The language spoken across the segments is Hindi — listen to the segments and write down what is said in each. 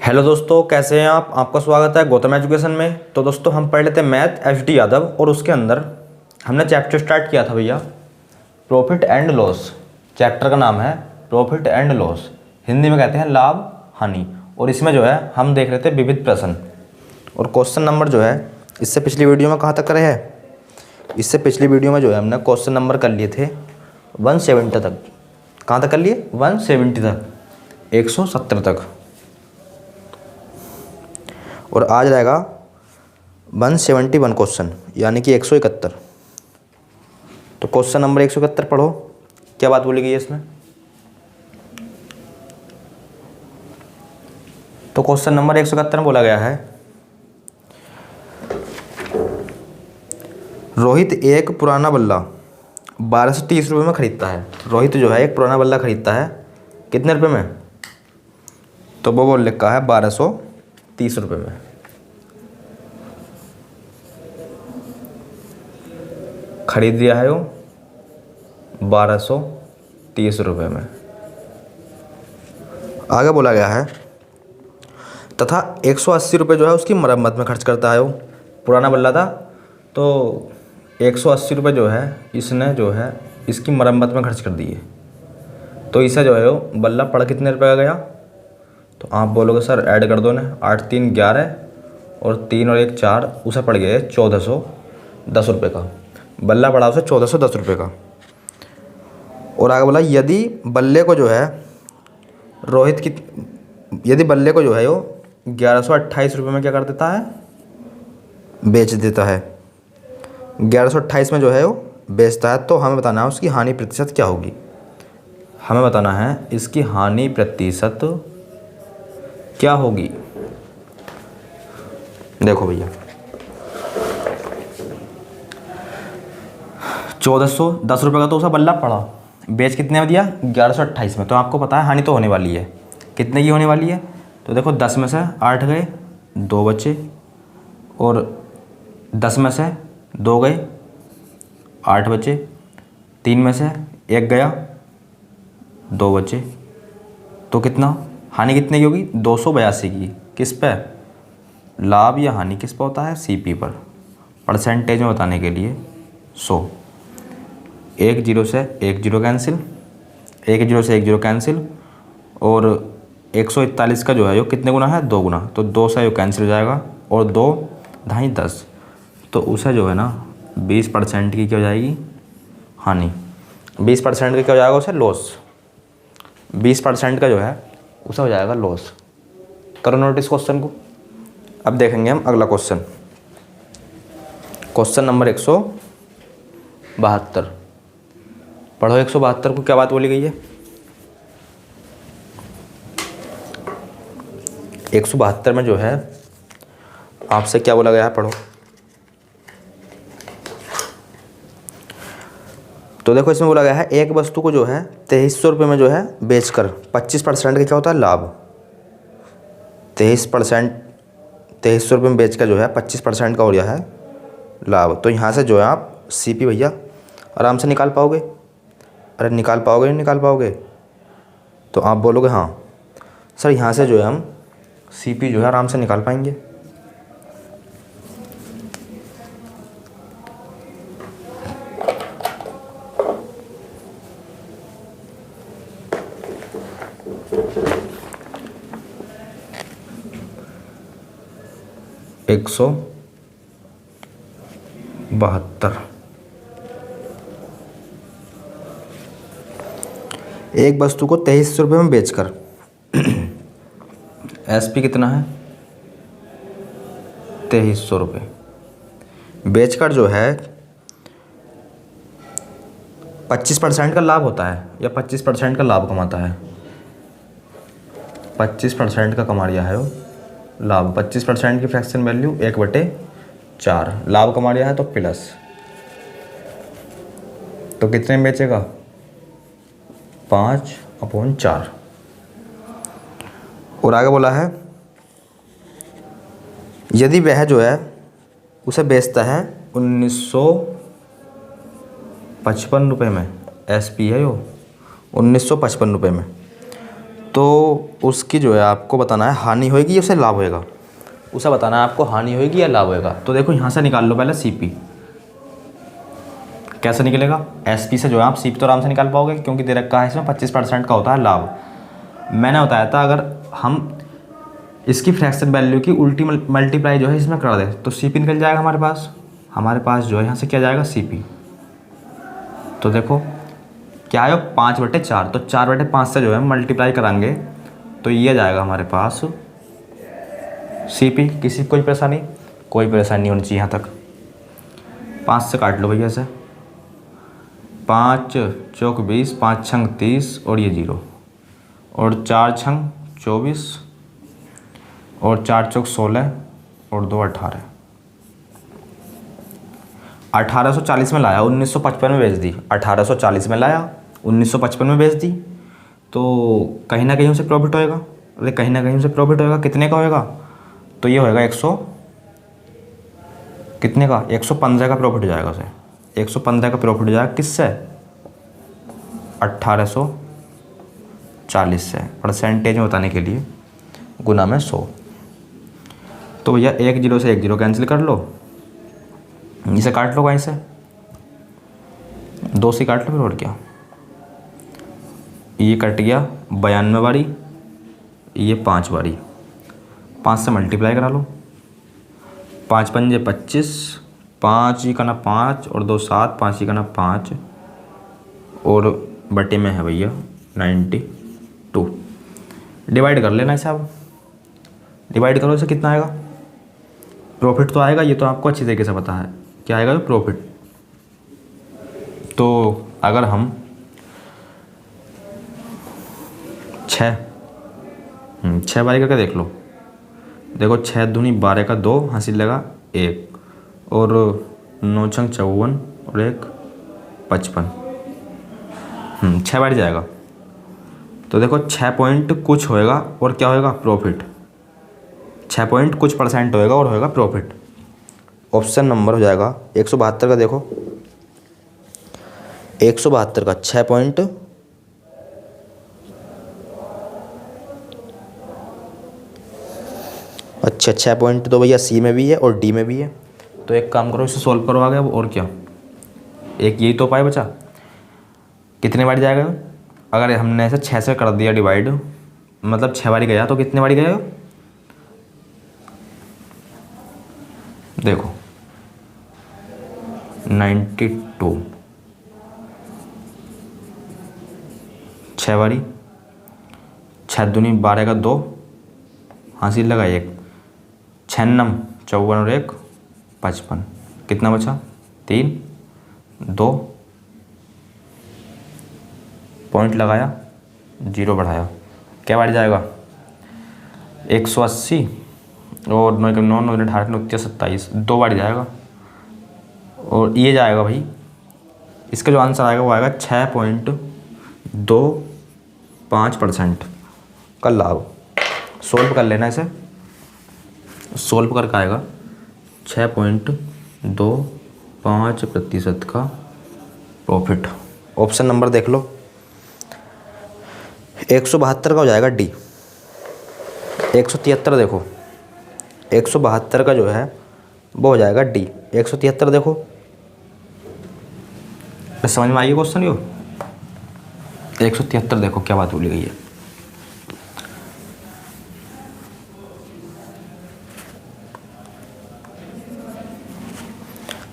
हेलो दोस्तों, कैसे हैं आप। आपका स्वागत है गौतम एजुकेशन में। तो दोस्तों हम पढ़ लेते हैं मैथ एच.डी. यादव, और उसके अंदर हमने चैप्टर स्टार्ट किया था भैया प्रॉफिट एंड लॉस। चैप्टर का नाम है प्रॉफिट एंड लॉस, हिंदी में कहते हैं लाभ हानि। और इसमें जो है हम देख रहे थे विविध प्रश्न, और क्वेश्चन नंबर जो है इससे पिछली वीडियो में कहाँ तक करे है। इससे पिछली वीडियो में जो है हमने क्वेश्चन नंबर कर लिए थे 170 तक। कहाँ तक कर लिए? 170 तक, 170 तक। और आज रहेगा 171 क्वेश्चन, यानी कि 171। तो क्वेश्चन नंबर 171 पढ़ो, क्या बात बोली गई है इसमें। तो क्वेश्चन नंबर 171 में बोला गया है, रोहित एक पुराना बल्ला 1230 रुपये में खरीदता है। रोहित जो है एक पुराना बल्ला खरीदता है, कितने रुपये में? तो वो बोल लिखा है 1230 रुपये में। खरीद लिया है वो 1230 रुपये में। आगे बोला गया है तथा 180 रुपये जो है उसकी मरम्मत में खर्च करता है। वो पुराना बल्ला था तो 180 रुपये जो है इसने जो है इसकी मरम्मत में खर्च कर दिए। तो इसे जो है वो बल्ला पड़ कितने रुपये का गया? तो आप बोलोगे सर ऐड कर दो ना, 8 3 11 और 3 और 1 4, उसे पड़ गया 1410 रुपये का। बल्ला पड़ा उसे 1410 रुपये का। और आगे बोला यदि बल्ले को जो है यदि बल्ले को जो है वो 1128 रुपये में क्या कर देता है? बेच देता है। 1128 में जो है वो बेचता है। तो हमें बताना है उसकी हानि प्रतिशत क्या होगी। हमें बताना है इसकी हानि प्रतिशत क्या होगी। देखो भैया 1410 रुपये का तो उसका बल्ला पड़ा, बेच कितने में दिया? 1128 में। तो आपको पता है हानि तो होने वाली है, कितने की होने वाली है। तो देखो 10 में से 8 गए, 2 बचे, और 10 में से 2 गए, 8 बचे, 3 में से 1 गया, 2 बचे। तो कितना हानि कितने की होगी? 282 की। किस पे? लाभ या हानि किस पे होता है? सीपी पर। परसेंटेज में बताने के लिए 100। 1 0 से 1 0 कैंसिल, 1 0 से 1 0 कैंसिल, और 141 का जो है वो कितने गुना है? 2 गुना। तो 2 से वो कैंसिल हो जाएगा, और 2 ढाई 10। तो उसे जो है ना 20% की क्या हो जाएगी? हानि। 20% का क्या हो जाएगा उसे? लॉस। 20% का जो है उसे हो जाएगा लॉस। करो नोटिस क्वेश्चन को। अब देखेंगे हम अगला क्वेश्चन, क्वेश्चन नंबर 172। पढ़ो 172 को, क्या बात बोली गई है। 172 में जो है आपसे क्या बोला गया है, पढ़ो। तो देखो इसमें बोला गया है एक वस्तु को जो है 2300 रुपये में जो है बेचकर 25% का क्या होता है? लाभ। 2300 रुपये में बेचकर जो है 25% का हो गया है लाभ। तो यहाँ से जो है आप सीपी भैया आराम से निकाल पाओगे। अरे निकाल पाओगे नहीं निकाल पाओगे? तो आप बोलोगे हाँ सर, यहाँ से जो है हम सीपी जो है आराम से निकाल पाएंगे। एक 172। एक वस्तु को 2300 रुपये में बेचकर एसपी कितना है? 2300 रुपये। बेचकर जो है 25% का लाभ होता है, या 25% का लाभ कमाता है। 25% का कमा लिया है वो लाभ। 25% की फ्रैक्शन वैल्यू 1/4 लाभ कमा लिया है, तो प्लस। तो कितने में बेचेगा? 5/4। और आगे बोला है यदि वह जो है उसे बेचता है 1955 रुपये में, एसपी है वो 1955 रुपये में, तो उसकी जो है आपको बताना है हानि होएगी या उसे लाभ होएगा, उसे बताना है आपको हानि होएगी या लाभ होएगा। तो देखो यहाँ से निकाल लो पहले CP। कैसे निकलेगा? SP से जो है आप CP तो आराम से निकाल पाओगे क्योंकि दे रखा है इसमें 25% का होता है लाभ। मैंने बताया था अगर हम इसकी फ्रैक्शन वैल्यू की उल्टी मल्टीप्लाई जो है इसमें कर दें तो CP निकल जाएगा हमारे पास जो है यहाँ से क्या जाएगा CP। तो देखो क्या है 5/4, तो 4/5 से जो है मल्टीप्लाई कराएंगे तो ये जाएगा हमारे पास CP। किसी कोई परेशानी? कोई परेशानी नहीं होनी चाहिए यहाँ तक। 5 से काट लो भैया ऐसे, 5 चौक 20, 5 छंग 30 और ये 0 और 4 छंग 24 और 4 चौक 16 और 2 18। 1840 में लाया 1955 में बेच दी। 1840 में लाया 1955 में बेच दी तो कहीं ना कहीं उसे प्रॉफिट होएगा। अरे कहीं ना कहीं उसे प्रॉफिट होएगा। कितने का होएगा? तो ये होएगा 100 कितने का? 115 का प्रॉफिट हो जाएगा उसे। 115 का प्रॉफिट हो जाएगा किससे? 1840 से। परसेंटेज में बताने के लिए गुना में 100। तो भैया 1 0 से 1 0 कैंसिल कर लो, इसे काट लो कहीं से, 2 से काट लो फिर और क्या। ये कट गया 92 बारी, ये 5 बारी, 5 से मल्टीप्लाई करा लो। 5 पंजे 25, 5 ही करना 5 और 2 7, 5 ही करना 5 और बटे में है भैया 92। डिवाइड कर लेना इसे। अब डिवाइड करो इसे, कितना आएगा? प्रॉफिट तो आएगा, ये तो आपको अच्छी तरीके से पता है क्या आएगा प्रॉफिट। तो अगर हम 6 बारी करके देख लो। देखो 6 दूनी 12 का 2 हासिल लगा 1 और 9 छंग 54 और 1 55। 6 बारी जाएगा तो देखो 6 पॉइंट कुछ होएगा और क्या होएगा? प्रॉफिट। 6 पॉइंट कुछ % होएगा और होएगा प्रॉफिट। ऑप्शन नंबर हो जाएगा 172 का। देखो 172 का 6 पॉइंट अच्छा 6 पॉइंट तो भैया C में भी है और D में भी है। तो एक काम करो, इसे सॉल्व करो आगे। अब और क्या, एक यही तो उपाय बचा। कितने बारी जाएगा? अगर हमने ऐसे 6 से कर दिया डिवाइड, मतलब 6 बारी गया तो कितने बारी गया? देखो 92। 6 बारी, 6 दूनी 12 का 2 हासिल लगा 1, 6 नम 54 और 1 55। कितना बचा? 3 2 पॉइंट लगाया, 0 बढ़ाया, क्या बारी जाएगा? 180 और 9 9 9 18 29 27, 2 बारी जाएगा। और ये जाएगा भाई, इसका जो आंसर आएगा वो आएगा 6.25% का लाभ। सोल्व कर लेना इसे, सोल्व करके आएगा 6.25% का प्रॉफिट। ऑप्शन नंबर देख लो, 172 का हो जाएगा D। 173 देखो, 172 का जो है वो हो जाएगा D। 173 देखो, समझ में आई क्वेश्चन? यो 173 देखो क्या बात बोली गई है।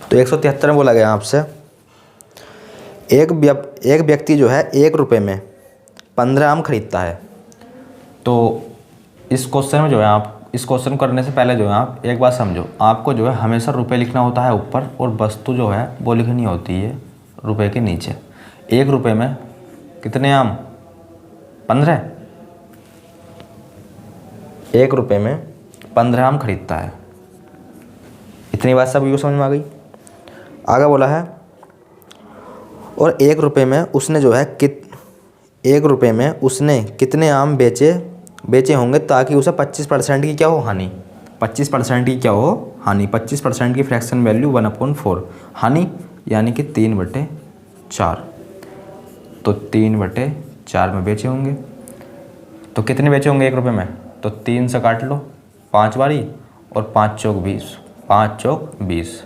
तो 173 में बोला गया आपसे, एक व्यक्ति जो है 1 रुपये में 15 आम खरीदता है। तो इस क्वेश्चन में जो है आप इस क्वेश्चन करने से पहले जो है आप एक बात समझो, आपको जो है हमेशा रुपये लिखना होता है ऊपर और वस्तु जो है वो लिखनी होती है रुपये के नीचे। 1 रुपये में कितने आम? 15। 1 रुपये में 15 आम खरीदता है। इतनी बात सब यूँ समझ में आ गई। आगे बोला है, और 1 रुपये में उसने जो है 1 रुपये में उसने कितने आम बेचे होंगे ताकि उसे 25% की क्या हो? हानि। 25% की क्या हो? हानि। 25% की फ्रैक्शन वैल्यू 1/4, हानि यानी कि 3/4। तो 3/4 में बेचे होंगे। तो कितने बेचे होंगे 1 रुपये में? तो 3 से काट लो 5 बारी, और 5 चौक 20, 5 चौक 20,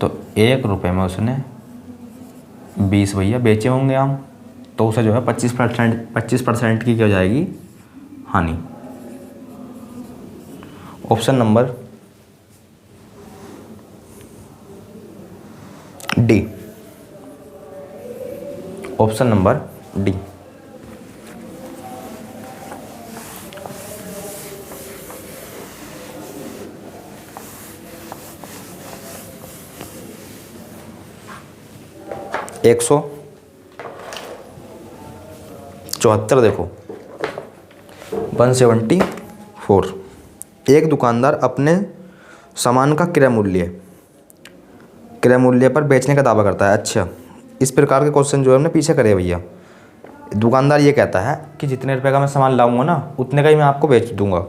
तो 1 रुपये में उसने 20 भैया बेचे होंगे आम। तो उसे जो है 25% की क्या हो जाएगी? हानि। Option number D, option number D. एक 174 देखो, 174। एक दुकानदार अपने सामान का क्रय मूल्य पर बेचने का दावा करता है। अच्छा, इस प्रकार के क्वेश्चन जो है हमने पीछे करे भैया। दुकानदार ये कहता है कि जितने रुपए का मैं सामान लाऊंगा ना, उतने का ही मैं आपको बेच दूंगा।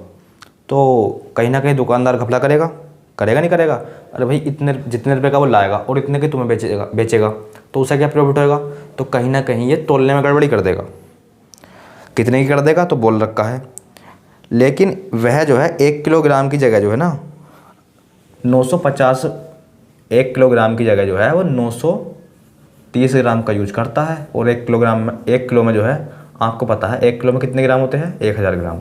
तो कहीं ना कहीं दुकानदार घपला करेगा नहीं करेगा? अरे भाई जितने रुपए का वो लाएगा और इतने के तुम्हें बेचेगा, तो उसे क्या प्रॉफिट होएगा? तो कहीं ना कहीं ये तोलने में गड़बड़ी कर देगा। कितने की कर देगा? तो बोल रखा है। लेकिन वह जो है 1 किलोग्राम की जगह जो है ना 950, 1 किलोग्राम की जगह जो है वो 930 ग्राम का यूज करता है। और 1 किलो में जो है आपको पता है 1 किलो में कितने ग्राम होते हैं? 1000 ग्राम।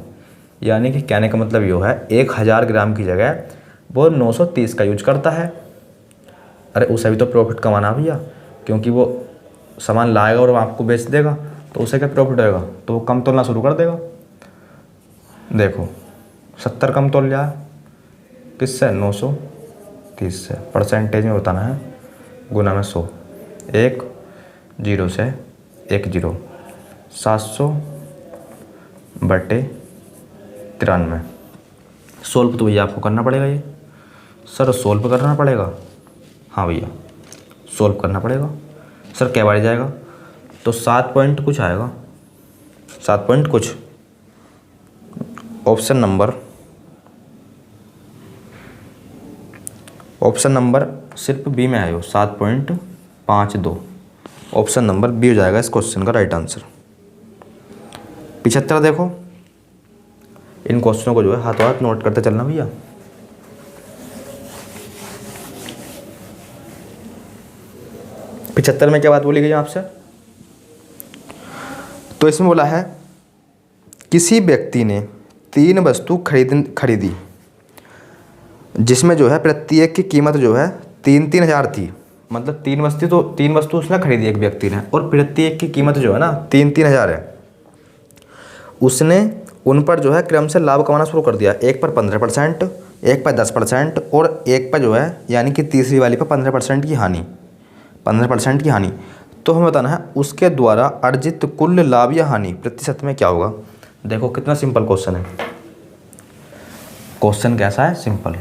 यानी कि कहने का मतलब ये है 1000 ग्राम की जगह वो 930 का यूज करता है। अरे उसे भी तो प्रॉफिट कमाना भैया, क्योंकि वो सामान लाएगा और आपको बेच देगा, तो उसे क्या प्रॉफिट होएगा? तो वो कम तोलना शुरू कर देगा। देखो 70 कम तोल लिया है, किससे? 930 से। परसेंटेज में बताना है, गुना में 100, 1 0 से 1 0, 700/93। सोल्व तो भैया आपको करना पड़ेगा। ये सर सोल्व करना पड़ेगा? हाँ भैया सोल्व करना पड़ेगा। सर क्या बार जाएगा? तो 7 पॉइंट कुछ आएगा, 7 पॉइंट कुछ। ऑप्शन नंबर सिर्फ बी में है वो, 7.52। ऑप्शन नंबर बी हो जाएगा इस क्वेश्चन का राइट आंसर। 75 देखो, इन क्वेश्चनों को जो है हाथों हाथ नोट करते चलना भैया। पिछहत्तर में क्या बात बोली गई आपसे? तो इसमें बोला है किसी व्यक्ति ने 3 वस्तु खरीदी जिसमें जो है प्रत्येक की कीमत जो है 3,000 थी। मतलब 3 वस्तु उसने खरीदी एक व्यक्ति ने, और प्रत्येक की कीमत जो है ना 3,000 है। उसने उन पर जो है क्रम से लाभ कमाना शुरू कर दिया। एक पर 15%, एक पर 10%, और एक पर जो है यानी कि तीसरी वाली पर 15% की हानि, 15% की हानि। तो हमें बताना है उसके द्वारा अर्जित कुल लाभ या हानि प्रतिशत में क्या होगा। देखो कितना सिंपल क्वेश्चन है। क्वेश्चन कैसा है? सिंपल।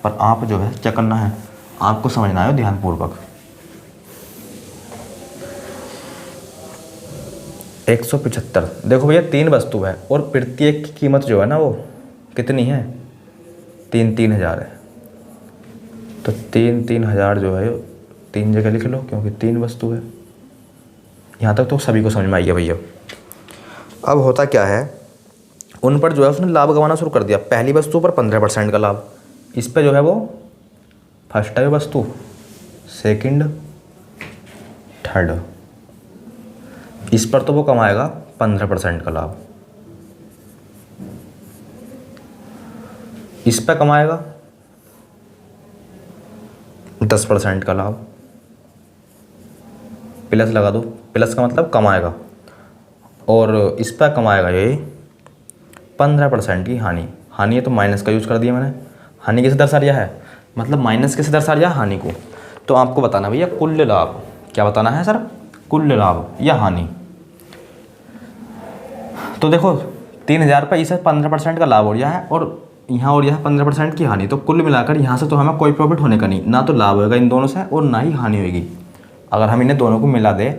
पर आप जो है क्या करना है, आपको समझना है ध्यानपूर्वक। 175 देखो भैया 3 वस्तु है और प्रत्येक की कीमत जो है ना वो कितनी है? 3,000 है। तो 3,000 जो है 3 जगह लिख लो, क्योंकि 3 वस्तु है। यहाँ तक तो सभी को समझ में आई है भैया। अब होता क्या है, उन पर जो है उसने लाभ कमाना शुरू कर दिया। पहली वस्तु पर 15% का लाभ, इस पे जो है वो फर्स्ट है वस्तु, सेकंड, थर्ड, इस पर तो वो कमाएगा 15% का लाभ। इस पे कमाएगा 10% का लाभ। प्लस लगा दो, प्लस का मतलब कमाएगा, और इस पर कमाएगा ये 15% की हानि। हानि है तो माइनस का यूज कर दिया मैंने। हानि किसे दर्शा दिया है? मतलब माइनस किसे दर्शा दिया? हानि को। तो आपको बताना भैया कुल लाभ। क्या बताना है सर? कुल लाभ या हानि। तो देखो 3,000 पर इसे 15% का लाभ हो गया है, और यहाँ और यहाँ 15% की हानि। तो कुल मिलाकर यहाँ से तो हमें कोई प्रॉफिट होने का नहीं, ना तो लाभ होगा इन दोनों से और ना ही हानि होगी। अगर हम इन्हें दोनों को मिला दे,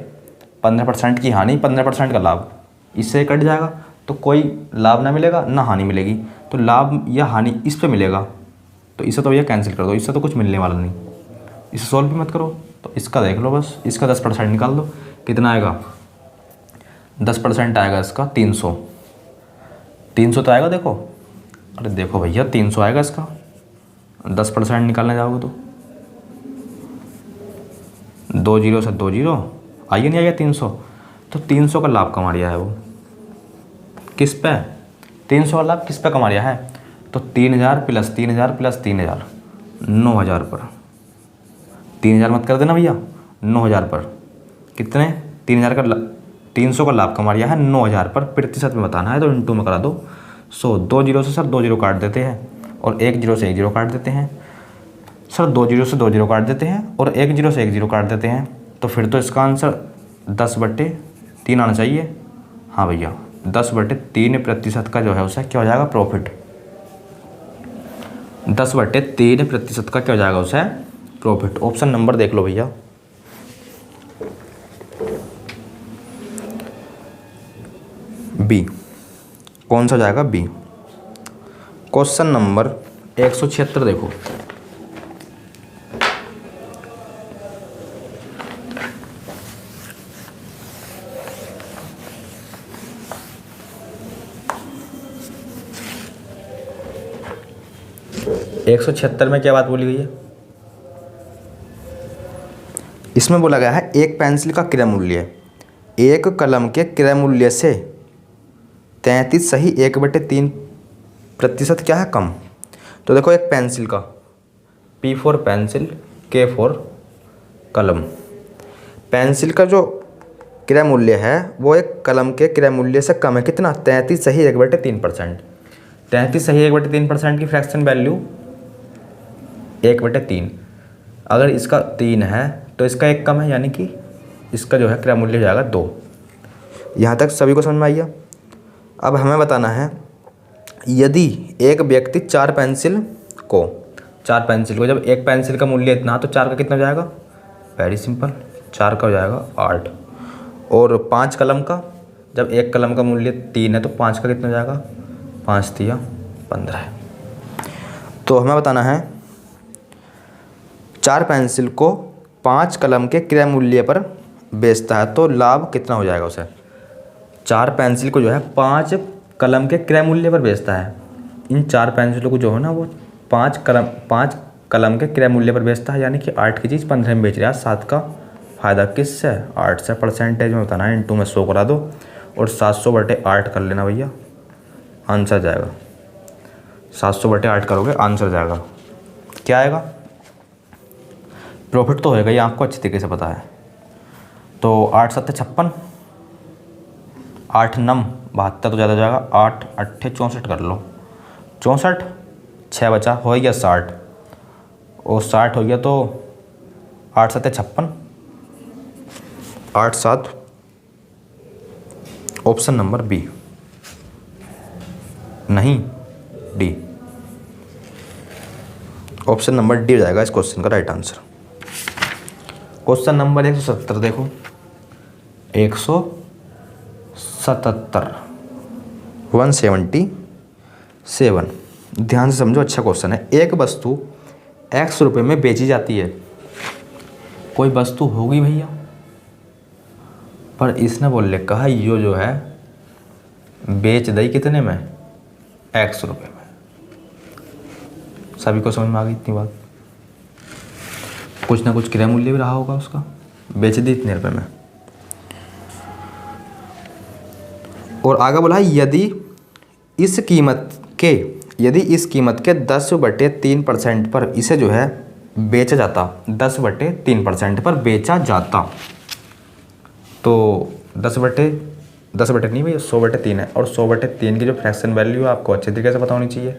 15% की हानि 15% का लाभ, इससे कट जाएगा तो कोई लाभ ना मिलेगा ना हानि मिलेगी। तो लाभ या हानि इस पे मिलेगा, तो इसे तो भैया कैंसिल कर दो, इससे तो कुछ मिलने वाला नहीं। इसे सॉल्व भी मत करो। तो इसका देख लो बस, इसका 10% निकाल दो, कितना आएगा? 10% आएगा इसका 300। 300 तो आएगा देखो। अरे देखो भैया 300 आएगा इसका, 10% निकालने जाओगे तो 2 जीरो से 2 जीरो, आइए नहीं आइए 300। तो 300 का लाभ कमा लिया है वो, किस पे? 300 का लाभ किस पे कमा लिया है? तो 3000 प्लस 3000 प्लस 3000, 9000 पर। 3000 मत कर देना भैया, 9000 पर कितने? 3000 का 300 का लाभ कमा लिया है 9000 पर, प्रतिशत में बताना है तो इंटू में करा दो 100। 2 जीरो से सर 2 जीरो काट देते हैं और 1 जीरो से 1 जीरो काट देते हैं। सर 2 जीरो से 2 जीरो काट देते हैं और 1 जीरो से 1 जीरो काट देते हैं। तो फिर तो इसका आंसर 10/3 आना चाहिए। हाँ भैया 10/3% का जो है उससे क्या हो जाएगा? प्रॉफिट। 10/3% का क्या हो जाएगा उसे? प्रॉफिट। ऑप्शन नंबर देख लो भैया, बी। कौन सा जाएगा? बी। क्वेश्चन नंबर 176 देखो। एक 176 में क्या बात बोली गई है? इसमें बोला गया है एक पेंसिल का क्रय मूल्य एक कलम के क्रय मूल्य से 33 सही 1/3% क्या है? कम। तो देखो एक पेंसिल का, P for pencil, K for कलम। पेंसिल का जो क्रय मूल्य है वो एक कलम के क्रय मूल्य से कम है। कितना? 33 सही 1/3%। 33 सही 1/3% की फ्रैक्शन वैल्यू 1/3। अगर इसका 3 है तो इसका 1 कम है, यानी कि इसका जो है क्रय मूल्य हो जाएगा 2। यहाँ तक सभी को समझ में आइए। अब हमें बताना है यदि एक व्यक्ति 4 पेंसिल को जब एक पेंसिल का मूल्य इतना तो 4 का कितना हो जाएगा? वेरी सिंपल, 4 का हो जाएगा 8। और 5 कलम का, जब एक कलम का मूल्य 3 है तो 5 का कितना हो जाएगा? 5 3 15। तो हमें बताना है 4 पेंसिल को 5 कलम के क्रय मूल्य पर बेचता है तो लाभ कितना हो जाएगा उसे? 4 पेंसिल को जो है 5 कलम के क्रय मूल्य पर बेचता है। इन 4 पेंसिलों को जो है ना वो 5 कलम के क्रय मूल्य पर बेचता है, यानी कि 8 की चीज़ 15 में बेच रहा है। 7 का फ़ायदा किससे? 8 से। परसेंटेज में बताना है, इंटू में 100 करा दो और 700/8 कर लेना भैया, आंसर जाएगा 700/8 करोगे आंसर जाएगा क्या आएगा? प्रॉफिट तो होएगा, ये आपको अच्छी तरीके से पता है। तो 8 7 56, 8 9 72 तो ज़्यादा हो जाएगा, 8 8 64 कर लो, 64 6 बचा, हो गया 60 और 60 हो गया तो 8 7 56, 8 7। ऑप्शन नंबर बी, नहीं डी। ऑप्शन नंबर डी हो जाएगा इस क्वेश्चन का राइट आंसर। क्वेश्चन नंबर 177 देखो, 177 177। ध्यान से समझो, अच्छा क्वेश्चन है। एक वस्तु x रुपये में बेची जाती है। कोई वस्तु होगी भैया, पर इसने बोल ले कहा यो जो है बेच दई कितने में? x रुपये में। सभी को समझ में आ गई इतनी बात? कुछ ना कुछ क्रय मूल्य भी रहा होगा उसका, बेच दी इतने रुपये में। और आगे बोला है यदि इस कीमत के 10/3% पर इसे जो है बेचा जाता, 10/3% पर बेचा जाता तो 10 बटे नहीं भैया 100/3 है। और 100/3 की जो फ्रैक्शन वैल्यू है आपको अच्छे तरीके से पता होनी चाहिए।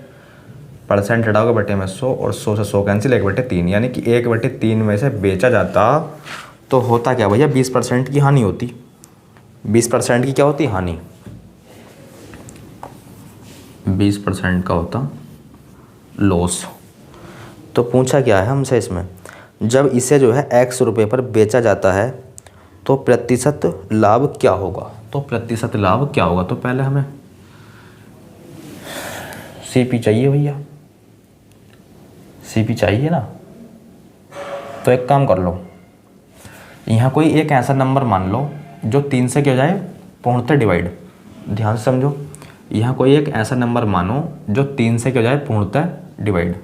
परसेंट हटाओगे बटे में 100 और 100 से 100 कैंसिल, 1/3, यानी कि 1/3 में से बेचा जाता तो होता क्या भैया? 20% की हानि होती। 20% की क्या होती? हानि। 20% का होता लॉस। तो पूछा क्या है हमसे इसमें, जब इसे जो है x रुपये पर बेचा जाता है तो प्रतिशत लाभ क्या होगा? तो प्रतिशत लाभ क्या होगा? तो पहले हमें CP चाहिए भैया, CP चाहिए ना। तो एक काम कर लो, यहाँ कोई एक ऐसा नंबर मान लो जो 3 से क्या हो जाए पूर्णतः डिवाइड। ध्यान से समझो, यहाँ कोई एक ऐसा नंबर मानो जो 3 से क्या हो जाए पूर्णतः डिवाइड।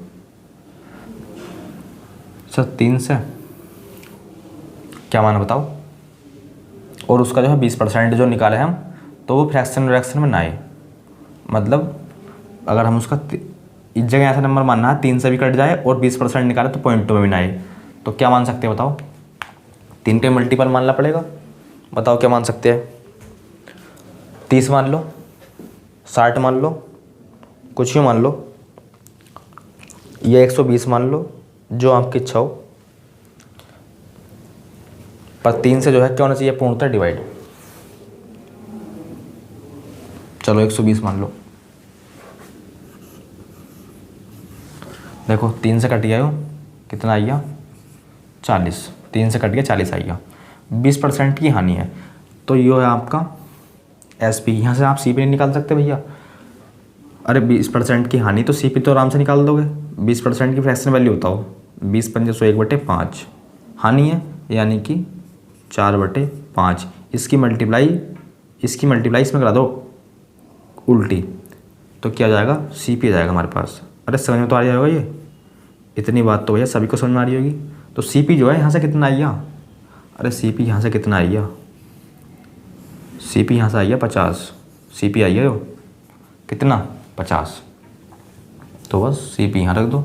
सर 3 से क्या माना बताओ, और उसका जो है 20% जो निकाले हम, तो वो फ्रैक्शन में ना आए। मतलब अगर हम उसका इस जगह ऐसा नंबर मानना है 3 से भी कट जाए और 20% निकाले तो पॉइंट में भी ना आए, तो क्या मान सकते हैं बताओ? 3 के मल्टीपल मानना पड़ेगा। बताओ क्या मान सकते हैं? 30 मान लो, 60 मान लो, कुछ भी मान लो, या 120 मान लो, जो आपकी इच्छा हो, पर 3 से जो है क्या होना चाहिए पूर्णतः डिवाइड। चलो 120 मान लो, देखो 3 से कट गया हो, कितना आ गया 40, 3 से कट गया 40 आ गया। 20% की हानि है, तो ये है आपका SP। यहाँ से आप CP नहीं निकाल सकते भैया। अरे 20% की हानि तो CP तो आराम से निकाल दोगे। 20% की फ्रैक्शन वैल्यू बताओ, 20 पंजे 1/5 हानि है, यानी कि 4/5। इसकी मल्टीप्लाई इसमें करा दो उल्टी, तो क्या जाएगा CP आ जाएगा हमारे पास। अरे समझ में तो आ रहा होगा ये, इतनी बात तो भैया सभी को समझ में आ रही होगी। तो CP जो है यहाँ से कितना आइया, अरे CP यहाँ से कितना आइया, CP यहाँ से आइया 50, CP आइया हो कितना 50, तो बस CP यहाँ रख दो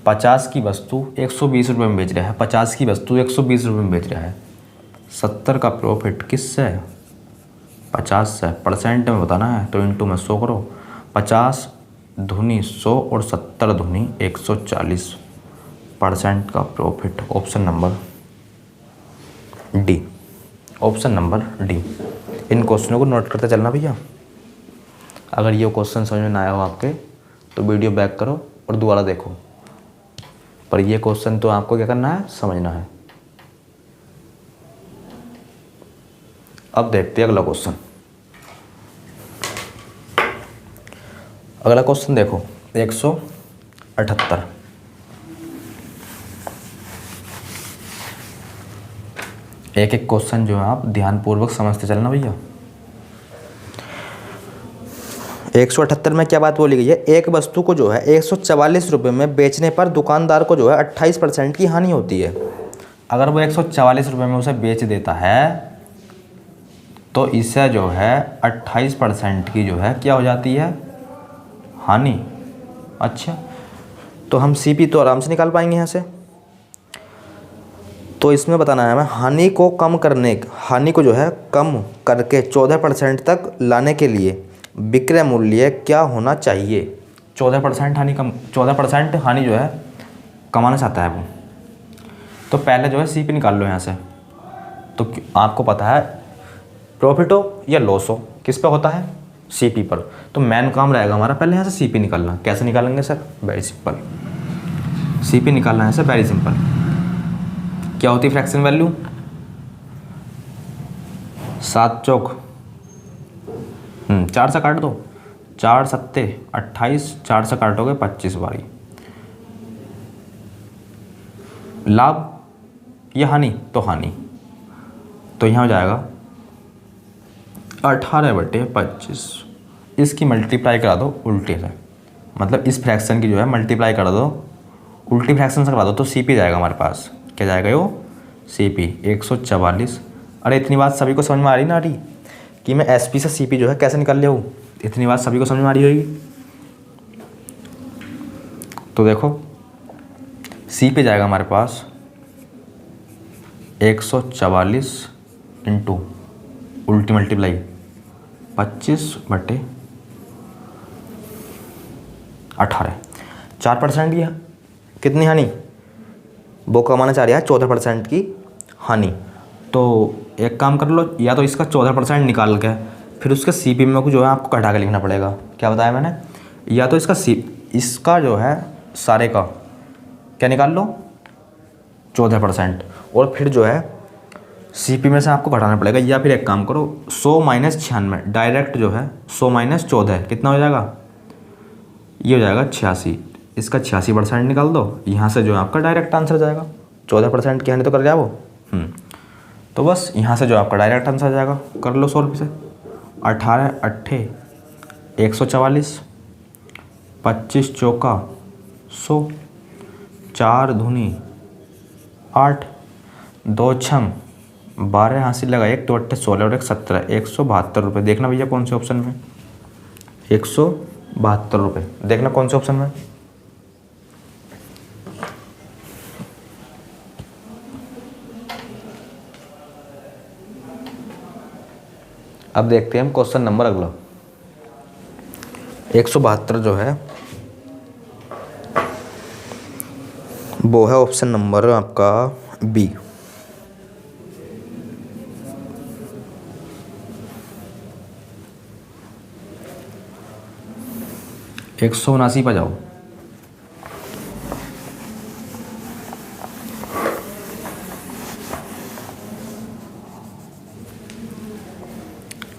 50 की वस्तु 120 रुपये में बेच रहा है, 50 की वस्तु 120 रुपये में बेच रहा है। 70 का प्रॉफिट किससे है? 50 से। परसेंट में बताना है तो इंटू में 100 करो। 50 धुनी 100 और 70 धुनी 140% का profit. Option number D, option number D. इन क्वेश्चनों को नोट करते चलना भैया। अगर ये क्वेश्चन समझ में ना आया हो आपके तो वीडियो बैक करो और दोबारा देखो, पर ये क्वेश्चन तो आपको क्या करना है, समझना है। अब देखते हैं अगला क्वेश्चन। अगला क्वेश्चन देखो 178। एक एक क्वेश्चन जो है आप ध्यानपूर्वक समझते चलना भैया। 178 में क्या बात बोली गई है? एक वस्तु को जो है 144 रुपये में बेचने पर दुकानदार को जो है 28% की हानि होती है। अगर वो 144 रुपये में उसे बेच देता है तो इससे जो है 28% की जो है क्या हो जाती है, हानि। अच्छा, तो हम CP तो आराम से निकाल पाएंगे यहाँ से। तो इसमें बताना है हमें हानि को जो है कम करके 14% तक लाने के लिए विक्रय मूल्य क्या होना चाहिए। 14% हानि कम, 14% हानि जो है कमाना चाहता है वो। तो पहले जो है CP निकाल लो यहाँ से। तो आपको पता है प्रॉफिट हो या लॉस हो किस पे होता है, CP पर। तो मेन काम रहेगा हमारा पहले यहाँ से CP निकालना। कैसे निकालेंगे सर? वेरी सिंपल, CP निकालना है सर, वेरी सिंपल। क्या होती है फ्रैक्शन वैल्यू? 7 चौक 4 से काट दो, 4 सत्ते 28, 4 से काटोगे 25 बारी। लाभ या हानि? तो हानि। तो यहाँ हो जाएगा 18/25। इसकी मल्टीप्लाई करा दो उल्टे से, मतलब इस फ्रैक्शन की जो है मल्टीप्लाई करा दो उल्टी फ्रैक्शन से करा दो, तो CP जाएगा हमारे पास। क्या जाएगा वो? CP 144। अरे इतनी बात सभी को समझ में आ रही ना आ रही कि मैं SP से CP जो है कैसे निकाल लिया हूँ? इतनी बात सभी को समझ में आ रही होगी। तो देखो CP जाएगा हमारे पास 144 इंटू उल्टी मल्टीप्लाई 25/18। 4% की कितनी हानि? वो कमाना चाह रहा है 14% की हानि। तो एक काम कर लो, या तो इसका 14% निकाल के फिर उसके CP में को जो है आपको घटा के लिखना पड़ेगा। क्या बताया मैंने? या तो इसका जो है सारे का क्या निकाल लो 14%, और फिर जो है CP में से आपको घटाना पड़ेगा। या फिर एक काम करो 100 - 96 डायरेक्ट जो है 100 - 14 कितना हो जाएगा? ये हो जाएगा 86। इसका 86% निकाल दो, यहाँ से जो है आपका डायरेक्ट आंसर जाएगा। 14% की हानि तो कर जाओ। तो बस यहाँ से जो आपका डायरेक्ट आंसर आ जाएगा, कर लो 100 रुपये से। 18 अट्ठे 144, 25 चौका 100, 4 धुनी 8, 2 छम 12, हासिल लगा 1, 2 अट्ठे 16 और 1 17, 172 रुपये। देखना भैया कौन से ऑप्शन में, 172 रुपये। देखना कौन से ऑप्शन में। अब देखते हैं हम क्वेश्चन नंबर अगला। 172 जो है वो है ऑप्शन नंबर आपका बी। 179 पर जाओ।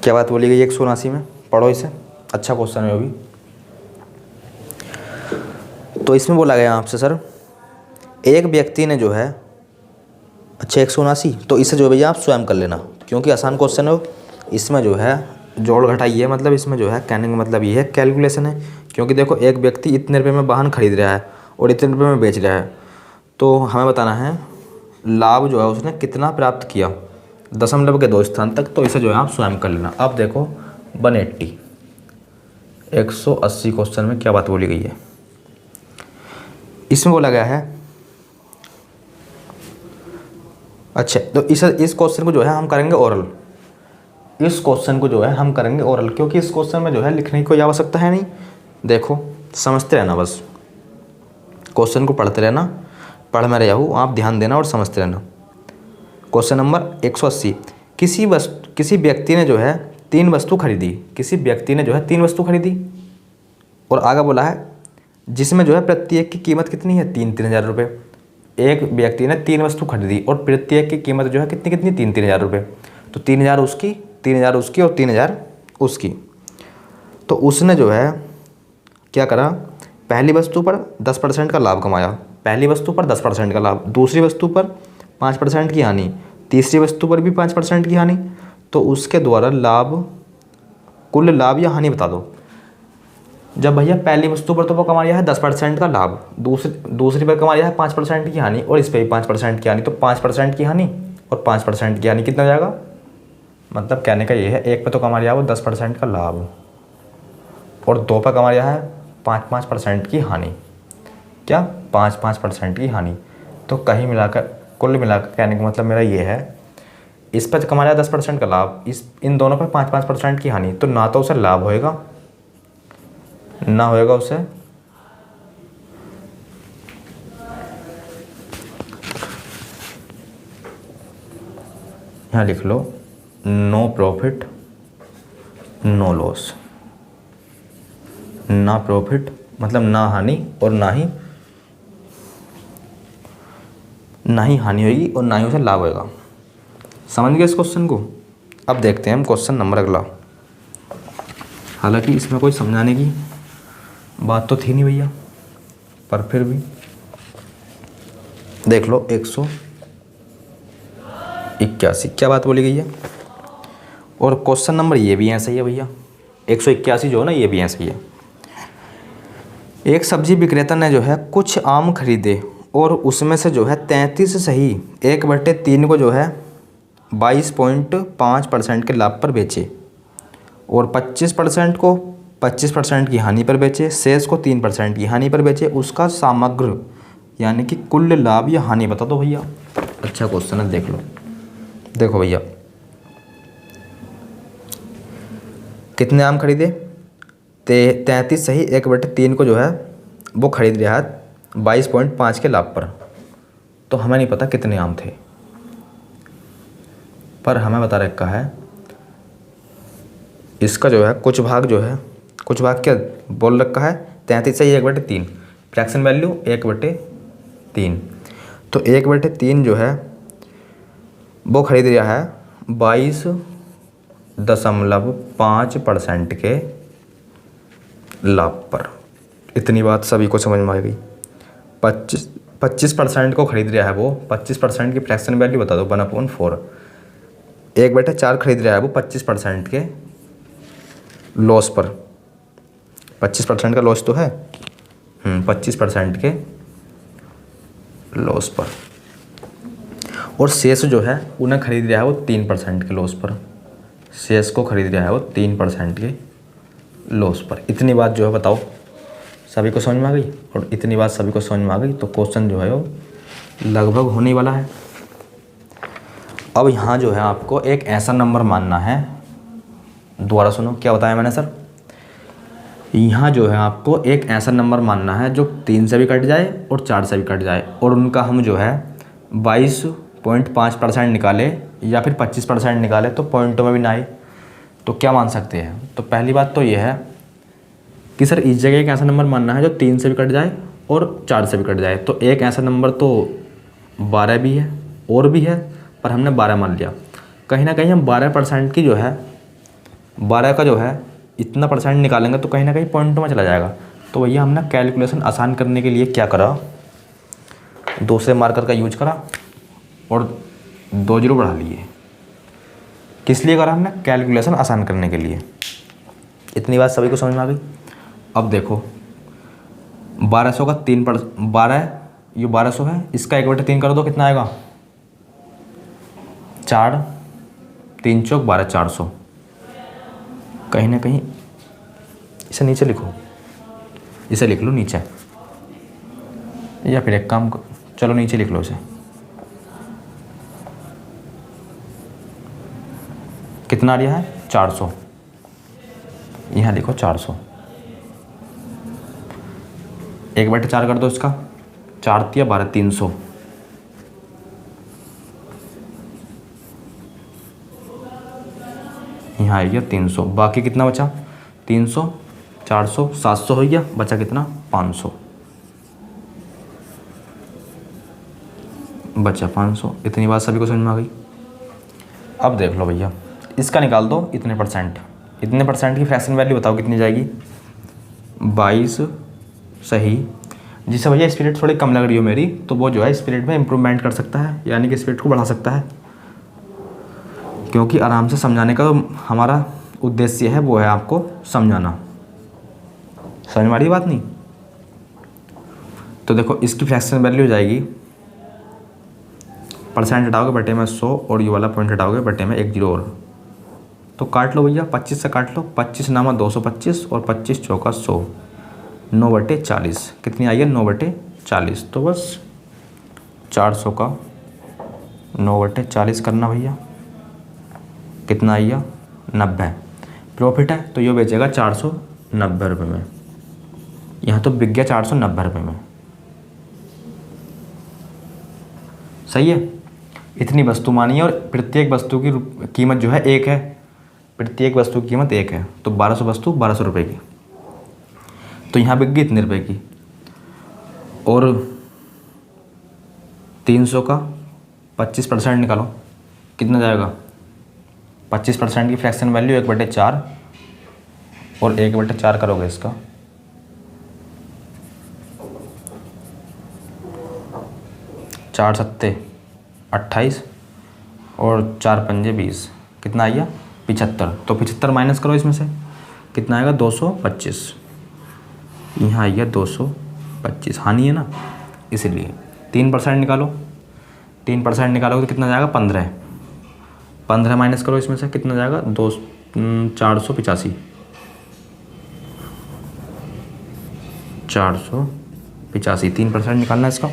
क्या बात बोली गई 179 में, पढ़ो इसे, अच्छा क्वेश्चन है वो भी। तो इसमें बोला गया आपसे सर एक व्यक्ति ने जो है, अच्छा 179, तो इसे जो भैया आप स्वयं कर लेना क्योंकि आसान क्वेश्चन है। इसमें जो है जोड़ घटाई है, मतलब इसमें जो है कहने का मतलब ये है कैलकुलेशन है। क्योंकि देखो एक व्यक्ति इतने रुपये में वाहन खरीद रहा है और इतने रुपये में बेच रहा है, तो हमें बताना है लाभ जो है उसने कितना प्राप्त किया दशमलव के 2 स्थान तक। तो इसे जो है आप स्वयं कर लेना। अब देखो 180 180 क्वेश्चन में क्या बात बोली गई है। इसमें बोला गया है, अच्छा तो इस क्वेश्चन को जो है हम करेंगे ओरल। इस क्वेश्चन को जो है हम करेंगे ओरल क्योंकि इस क्वेश्चन में जो है लिखने की कोई आवश्यकता है नहीं। देखो समझते रहना, बस क्वेश्चन को पढ़ते रहना, पढ़ में रहा हूँ, आप ध्यान देना और समझते रहना। क्वेश्चन नंबर 180, किसी व्यक्ति ने जो है 3 वस्तु खरीदी। किसी व्यक्ति ने जो है 3 वस्तु खरीदी और आगे बोला है जिसमें जो है प्रत्येक की कीमत कितनी है, 3,000 रुपये। एक व्यक्ति ने 3 वस्तु खरीदी और प्रत्येक की कीमत जो है कितनी 3,000 रुपये। तो 3,000 उसकी, 3,000 उसकी और 3,000 उसकी। तो उसने जो है क्या करा, पहली वस्तु पर 10% का लाभ कमाया, पहली वस्तु पर 10% का लाभ, दूसरी वस्तु पर 5% की हानि, तीसरी वस्तु पर भी 5% की हानि। तो उसके द्वारा लाभ, कुल लाभ या हानि बता दो। जब भैया पहली वस्तु पर तो वो कमा लिया है 10% का लाभ, दूसरी पर कमा लिया है 5% की हानि और इस पर भी 5% की हानि, तो 5% की हानि और 5% की हानि कितना हो जाएगा। मतलब कहने का ये है एक पे तो कमा लिया वो 10% का लाभ और 2 पर कमा लिया है 5% की हानि। क्या 5% की हानि। तो कहीं मिलाकर कुल मिलाकर कहने का मतलब मेरा ये है, इस पर कमा लिया 10% का लाभ, इन दोनों पर 5% की हानि। तो ना तो उसे लाभ होएगा ना होएगा उसे यहाँ लिख लो नो प्रॉफिट नो लॉस। ना प्रॉफिट मतलब ना हानि और ना ही हानि होगी और ना ही उसे लाभ होएगा। समझ गए इस क्वेश्चन को। अब देखते हैं हम क्वेश्चन नंबर अगला। हालांकि इसमें कोई समझाने की बात तो थी नहीं भैया, पर फिर भी देख लो 181 क्या बात बोली गई है। और क्वेश्चन नंबर ये भी ऐसा ही है भैया, 181 जो है ना ये भी ऐसा ही है। एक सब्जी विक्रेता ने जो है कुछ आम खरीदे और उसमें से जो है 33 सही 1/3 को जो है 22.5% के लाभ पर बेचे और 25% को 25% की हानि पर बेचे, शेष को 3% की हानि पर बेचे। उसका समग्र यानी कि कुल लाभ या हानि बता दो भैया। अच्छा क्वेश्चन है, देख लो। देखो भैया कितने आम खरीदे, 33 सही 1/3 को जो है वो खरीद रहा है 22.5 के लाभ पर। तो हमें नहीं पता कितने आम थे, पर हमें बता रखा है इसका जो है कुछ भाग क्या बोल रखा है, 33 सही 1/3 फ्रैक्शन वैल्यू 1/3। तो 1/3 जो है वो खरीद रहा है 22.5% के लाभ पर। इतनी बात सभी को समझ में आ गई। 25% को खरीद रहा है वो, 25% की फ्रैक्शन वैल्यू बता दो 1/4। 1/4 खरीद रहा है वो 25% के लॉस पर, 25% का लॉस तो है, 25% के लॉस पर। और शेष जो है उन्हें खरीद रहा है वो 3% के लॉस पर, शेष को खरीद रहा है वो 3% के लॉस पर। इतनी बात जो है बताओ सभी को समझ में आ गई? और इतनी बात सभी को समझ में आ गई तो क्वेश्चन जो है वो लगभग होने वाला है। अब यहाँ जो है आपको एक ऐसा नंबर मानना है, दोबारा सुनो क्या बताया मैंने सर, यहाँ जो है आपको एक ऐसा नंबर मानना है जो 3 से भी कट जाए और 4 से भी कट जाए, और उनका हम जो है 22.5% निकाले या फिर 25% निकाले तो पॉइंटों में भी ना आए, तो क्या मान सकते हैं? तो पहली बात तो ये है कि सर इस जगह एक ऐसा नंबर मानना है जो 3 से भी कट जाए और 4 से भी कट जाए। तो एक ऐसा नंबर तो 12 भी है और भी है, पर हमने 12 मान लिया। कहीं ना कहीं हम 12% की जो है 12 का जो है इतना परसेंट निकालेंगे तो कहीं ना कहीं पॉइंटों में चला जाएगा। तो भैया हमने कैलकुलेशन आसान करने के लिए क्या करा, दूसरे मार्कर का यूज करा और 2 जीरो बढ़ा लिए। किस लिए करा हमने? कैलकुलेशन आसान करने के लिए। इतनी बात सभी को समझ में आ गई? अब देखो 1200 का 12 ये 1200 है, इसका 1/3 कर दो, कितना आएगा? 4, 3 चौक 12, 400। कहीं ना कहीं इसे नीचे लिखो, इसे लिख लो नीचे, या फिर एक काम चलो नीचे लिख लो इसे। कितना आ रहा है? 400। यहाँ लिखो 400। 1/4 कर दो इसका, 4 या 12, 300। यहाँ आएगा 300। बाकी कितना बचा? 300, 400, 700 हो गया, बचा कितना? 500 बचा 500। इतनी बात सभी को समझ में आ गई? अब देख लो भैया, इसका निकाल दो इतने परसेंट की फ्रैक्शन वैल्यू बताओ कितनी जाएगी? 22 सही। जिससे भैया स्पिरिट थोड़ी कम लग रही हो मेरी, तो वो जो है स्पिरिट में इम्प्रूवमेंट कर सकता है, यानी कि स्पिरिट को बढ़ा सकता है, क्योंकि आराम से समझाने का तो हमारा उद्देश्य है, वो है आपको समझाना। समझ में आ रही बात? नहीं तो देखो इसकी फ्रैक्शन वैल्यू हो जाएगी, परसेंट हटाओगे बटे में 100 और ये वाला पॉइंट हटाओगे बटे में 1 जीरो और, तो काट लो भैया, 25 से काट लो। 25 नामा 225 और 25 चौका 100, 9/40 कितनी आई है? 9/40। तो बस 400 का 9/40 करना भैया, कितना आई है? 90। प्रॉफिट है तो ये बेचेगा 490 रुपये में, यहाँ तो बिक गया 490 रुपये में। सही है? इतनी वस्तु मानी है और प्रत्येक वस्तु की कीमत जो है 1 है, प्रत्येक वस्तु की कीमत 1 है, तो 1200 वस्तु 1200 रुपये की, तो यहाँ बिक गई इतने रुपये की। और 300 का 25% निकालो, कितना जाएगा? 25% की फ्रैक्शन वैल्यू 1/4 और 1/4 करोगे इसका, चार सत्ते 28 और 4 पंजे 20, कितना आएगा? 75। तो 75 माइनस करो इसमें से, कितना आएगा? 225। यहाँ आएगा 225, हानि है ना, इसीलिए 3% निकालो। 3% निकालोगे तो कितना जाएगा? 15। 15 माइनस करो इसमें से, कितना जाएगा? 485। 485, 3% निकालना है इसका।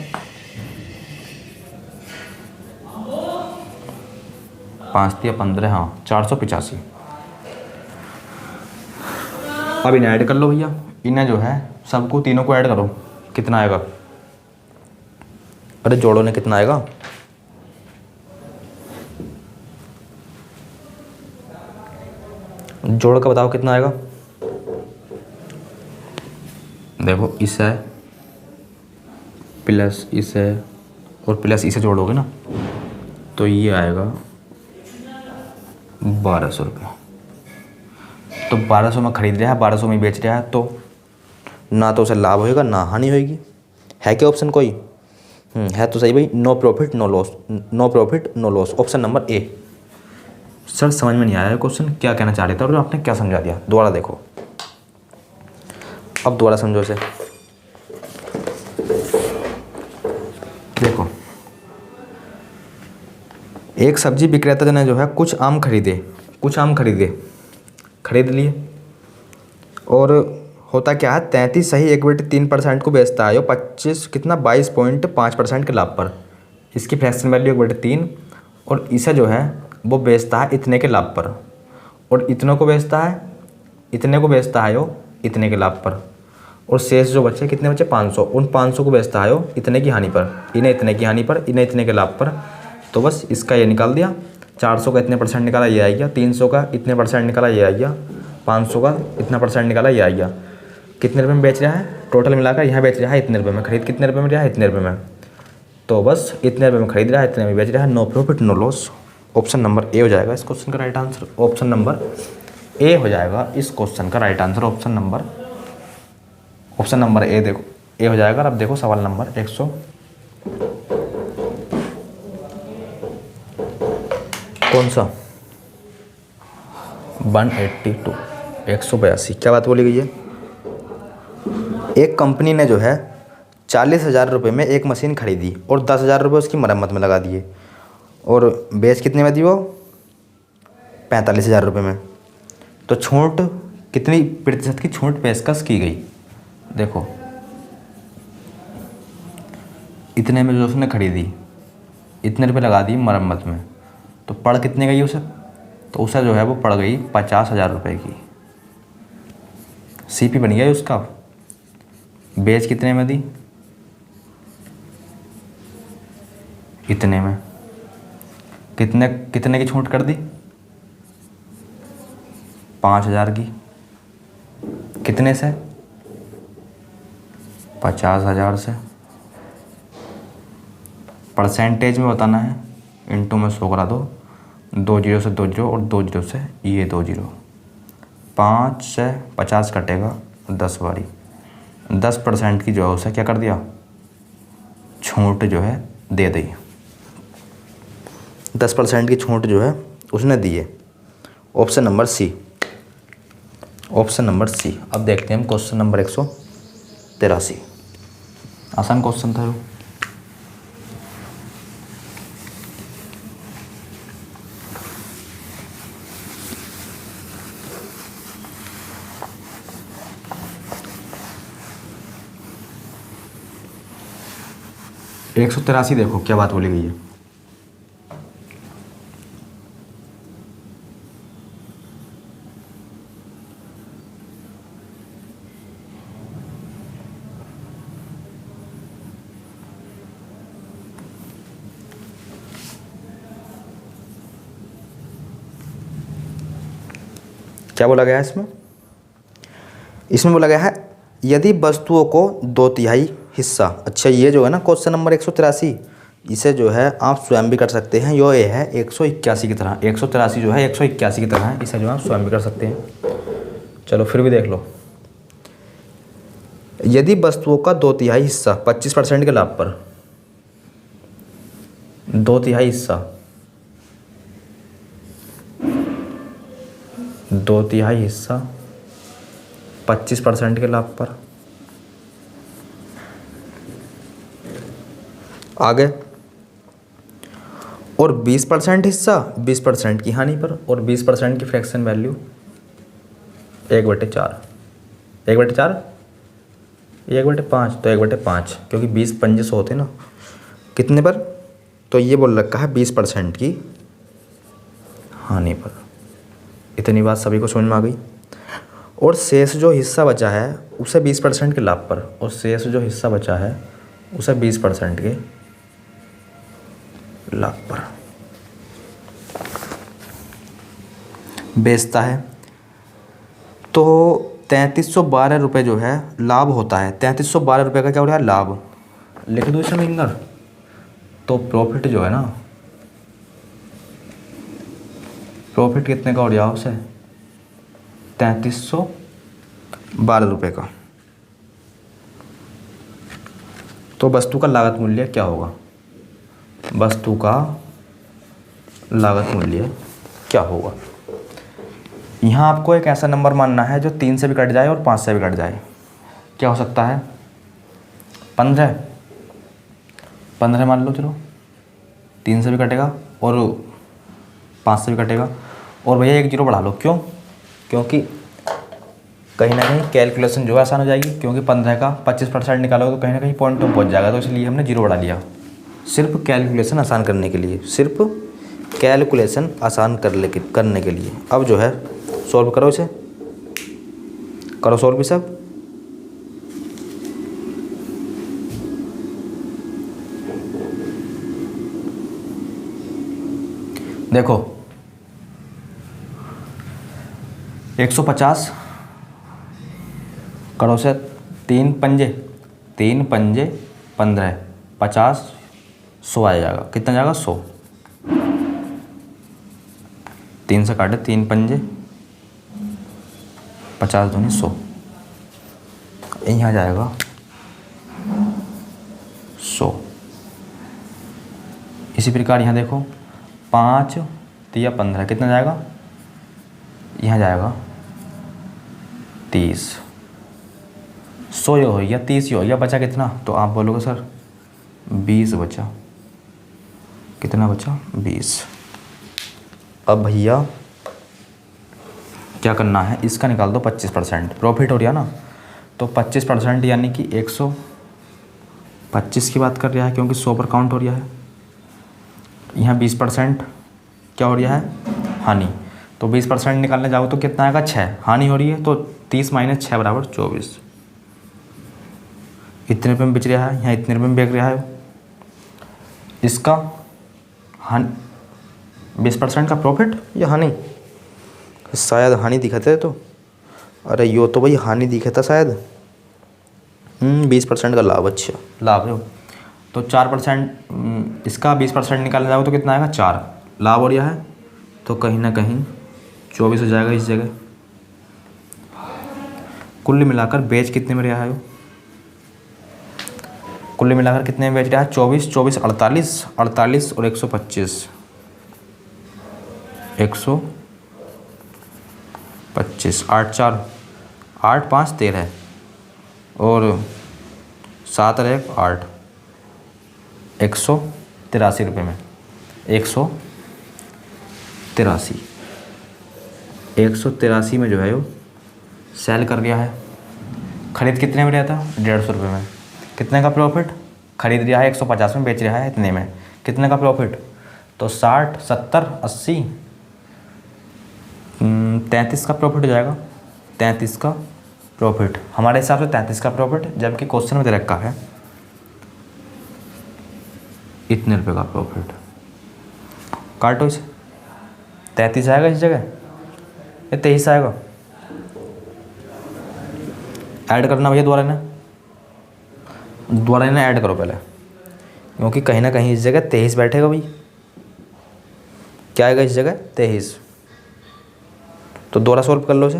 5 या 15, हाँ 485। अब इन्हें ऐड कर लो भैया, इन्हें जो है सबको तीनों को ऐड करो, कितना आएगा? अरे जोड़ो ने कितना आएगा? जोड़ का बताओ कितना आएगा? देखो इसे प्लस इसे और प्लस इसे जोड़ोगे ना तो ये आएगा 1200 रुपये। तो 1200 में खरीद रहा है, 1200 में बेच रहा है, तो ना तो उसे लाभ होएगा ना हानि होएगी। है क्या ऑप्शन कोई? है तो सही भाई, no profit no loss, no profit no loss, option number A sir समझ में नहीं आया क्वेश्चन क्या कहना चाह रहे थे और आपने क्या समझा दिया। दोबारा देखो, अब दोबारा समझो इसे। देखो, एक सब्जी विक्रेता ने जो है कुछ आम खरीद लिए और होता क्या है 33 सही 1/3% को बेचता है, और 25 कितना 22.5% के लाभ पर। इसकी फ्रैक्शन वैल्यू 1/3, और इसे जो है वो बेचता है इतने के लाभ पर, और इतने को बेचता है वो इतने के लाभ पर, और शेष जो बचे कितने बचे 500, उन 500 को बेचता है वो इतने की हानि पर, इन्हें इतने की हानि पर, इन्हें इतने के लाभ पर। तो बस इसका ये निकाल दिया, 400 का इतने परसेंट निकाला ये आ गया, 300 का इतने परसेंट निकाला ये आ गया, 500 का इतना परसेंट निकाला ये आ गया। कितने रुपये में बेच रहा है टोटल मिलाकर, यहाँ बेच रहा है इतने रुपये में, खरीद कितने रुपये में रहा है इतने रुपये में, तो बस इतने रुपये में खरीद रहा है इतने में बेच रहा है। No profit no loss. Option number A हो जाएगा इस क्वेश्चन का right answer. Option number A हो जाएगा इस क्वेश्चन का right answer. Option number A देखो, ए हो जाएगा। अब देखो सवाल नंबर 100 कौन सा 182 182 क्या बात बोली गई है। एक कंपनी ने जो है 40,000 रुपये में एक मशीन खरीदी और 10,000 रुपये उसकी मरम्मत में लगा दिए, और बेच कितने में दी वो 45,000 रुपये में। तो छूट कितनी प्रतिशत की छूट पेशकश की गई। देखो, इतने में जो उसने खरीदी इतने रुपये लगा दिए मरम्मत में, तो पड़ कितने गई उसे, तो उसे जो है वो पड़ गई 50,000 रुपये की। सीपी बन गया उसका। बेच कितने में दी इतने में, कितने की छूट कर दी 5,000 की, कितने से 50,000 से। परसेंटेज में बताना है, इंटू में 100 करा दो, 2 जीरो से 2 जीरो और 2 जीरो से ये 2 जीरो, 5 से 50 कटेगा 10 बारी, 10% की जो है उसे क्या कर दिया छूट जो है दे दी, 10% की छूट जो है उसने दी है। Option number C. अब देखते हैं हम क्वेश्चन नंबर 183। आसान क्वेश्चन था वो। एक 183 देखो क्या बात बोली गई है। क्या बोला गया है इसमें बोला गया है यदि वस्तुओं को 2/3 हिस्सा। अच्छा, ये जो है ना क्वेश्चन नंबर 183, इसे जो है आप स्वयं भी कर सकते हैं। यो ये है 181 की तरह, 183 जो है 181 की तरह है, इसे जो आप स्वयं भी कर सकते हैं। चलो फिर भी देख लो। यदि वस्तुओं का 2/3 हिस्सा 25% के लाभ पर, 2/3 हिस्सा 2/3 हिस्सा 25% के लाभ पर, आगे, और 20% हिस्सा 20% की हानि पर, और 20% की फ्रैक्शन वैल्यू 1/4 1/4 1/5, तो 1/5 क्योंकि 20 पंजे 100 होते ना कितने पर, तो ये बोल रखा है 20% की हानि पर। इतनी बात सभी को समझ में आ गई। और शेष जो हिस्सा बचा है उसे 20% के लाभ पर, और शेष जो हिस्सा बचा है उसे 20% के लाभ पर बेचता है। तो 3312 रुपये जो है लाभ होता है। 3312 रुपये का क्या हो रहा है लाभ, लिख दो इसमें इंदर। तो प्रॉफिट जो है ना, प्रॉफिट कितने का हो रहा है उसे 3312 रुपये का। तो वस्तु का लागत मूल्य क्या होगा, वस्तु का लागत मूल्य क्या क्या होगा। यहाँ आपको एक ऐसा नंबर मानना है जो 3 से भी कट जाए और 5 से भी कट जाए। क्या हो सकता है, 15 मान लो, चलो 3 से भी कटेगा और 5 से भी कटेगा। और भैया एक जीरो बढ़ा लो, क्यों, क्योंकि कहीं ना कहीं कैलकुलेशन जो है आसान हो जाएगी, क्योंकि 15 का 25% निकालोगे तो कहीं ना कहीं पॉइंट में पहुँच जाएगा, तो इसलिए हमने जीरो बढ़ा लिया, सिर्फ कैलकुलेशन आसान करने के लिए, सिर्फ कैलकुलेशन आसान करने के लिए। अब जो है सॉल्व करो इसे, करो सॉल्व भी सब। देखो 150 करो से 3 पंजे 15, 50, 100 आ जाएगा। कितना जाएगा, 100। 3 से काटे 3 पंजे 50 दूनी 100, यहाँ जाएगा 100। इसी प्रकार यहाँ देखो 5 तिया 15, कितना जाएगा, यहाँ जाएगा 30। 100 ये हो गया, 30 ये हो गया, बचा कितना, तो आप बोलोगे सर 20 बचा। कितना बचा, 20। अब भैया क्या करना है, इसका निकाल दो 25%, प्रॉफिट हो रहा ना, तो 25% यानी कि 125 की बात कर रहा है, क्योंकि 100 पर काउंट हो रहा है। यहाँ 20% क्या हो रहा है, हानि, तो 20% निकालने जाओ तो कितना आएगा, 6 हानि हो रही है, तो 30 - 6 बराबर 24। इतने रुपये में बेच रहा है, यहाँ इतने रुपये में बेच रहा है। इसका हानि 20% का प्रॉफिट या हानि, शायद हानि दिखाते है, तो अरे यो तो भाई हानि दिखाता शायद। 20% का लाभ, अच्छा लाभ है, तो 4% इसका 20% निकालने जाओ तो कितना आएगा, 4 लाभ हो रहा है, तो कहीं ना कहीं 24 हो जाएगा इस जगह। कुल मिलाकर बेच कितने में रहा है, कुल मिलाकर कितने में बेच रहा है, 24, 24, 48, 48 और 125, 125, 8, 4, 8, 5, 13 और 7 और 1, 8, 183 रुपये में, 183 में जो है वो सेल कर दिया है। खरीद कितने में रहता, 150 रुपये में। कितने का प्रॉफिट, खरीद रहा है 150 में, बेच रहा है इतने में, कितने का प्रॉफिट, तो 60, 70, 80, 33 का प्रॉफिट हो जाएगा। 33 का प्रॉफिट, हमारे हिसाब से 33 का प्रॉफिट, जबकि क्वेश्चन में दे रखा है इतने रुपये का प्रॉफिट। काटो इसे, 33 आएगा इस जगह, ये 23 आएगा। ऐड करना भैया दोबारा ना ऐड करो पहले, क्योंकि कहीं ना कहीं इस जगह 23 बैठेगा भाई। क्या आएगा इस जगह, 23, तो दोबारा सॉल्व कर लो इसे।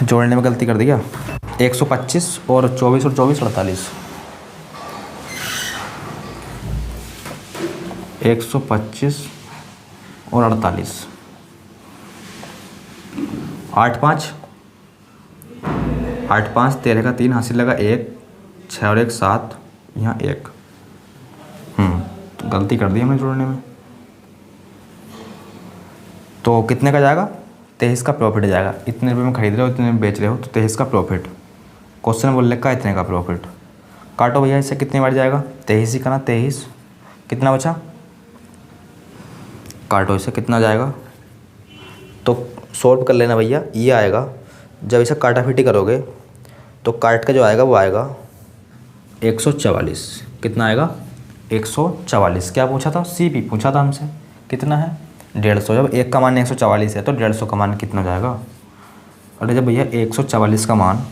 जोड़ने में गलती कर दिया, 125 और 24 और 24, 48, 125 और 48, 8, 5, 8, 5, 13 का 3 हासिल लगा 1, 6 और 1, 7, यहाँ 1, तो गलती कर दी हमने जोड़ने में। तो कितने का जाएगा, 23 का प्रॉफिट जाएगा। इतने रुपये में खरीद रहे हो, इतने में बेच रहे हो, तो 23 का प्रॉफिट। क्वेश्चन बोल रखा इतने का प्रॉफिट। काटो भैया, इससे कितनी बार जाएगा, 23 ही करना, 23, कितना बचा, काटो इसे, कितना जाएगा, तो सॉल्व कर लेना भैया। ये आएगा, जब इसे काटाफीटी करोगे तो काट का जो आएगा वो आएगा 144। कितना आएगा, 144। क्या पूछा था, CP पूछा था हमसे, कितना है, 150। जब एक का मान 144 है तो 150 का मान कितना जाएगा। अरे जब भैया 144 का मान,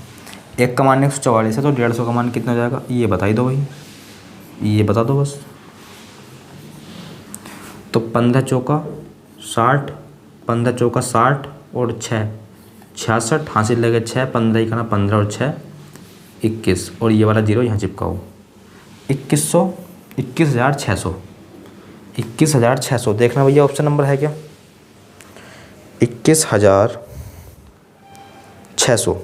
एक का मान 144 है तो 150 का मान कितना जाएगा, ये बता ही दो भाई, ये बता दो बस। तो 15 चौका 60, 15 चौका 60 और 6, 66 हासिल लगे 6, 15 ही खाना 15 और 6, 21, और ये वाला जीरो यहाँ चिपकाओ, 2100, 21,600, 21,600। देखना भैया ऑप्शन नंबर है क्या? 21,600,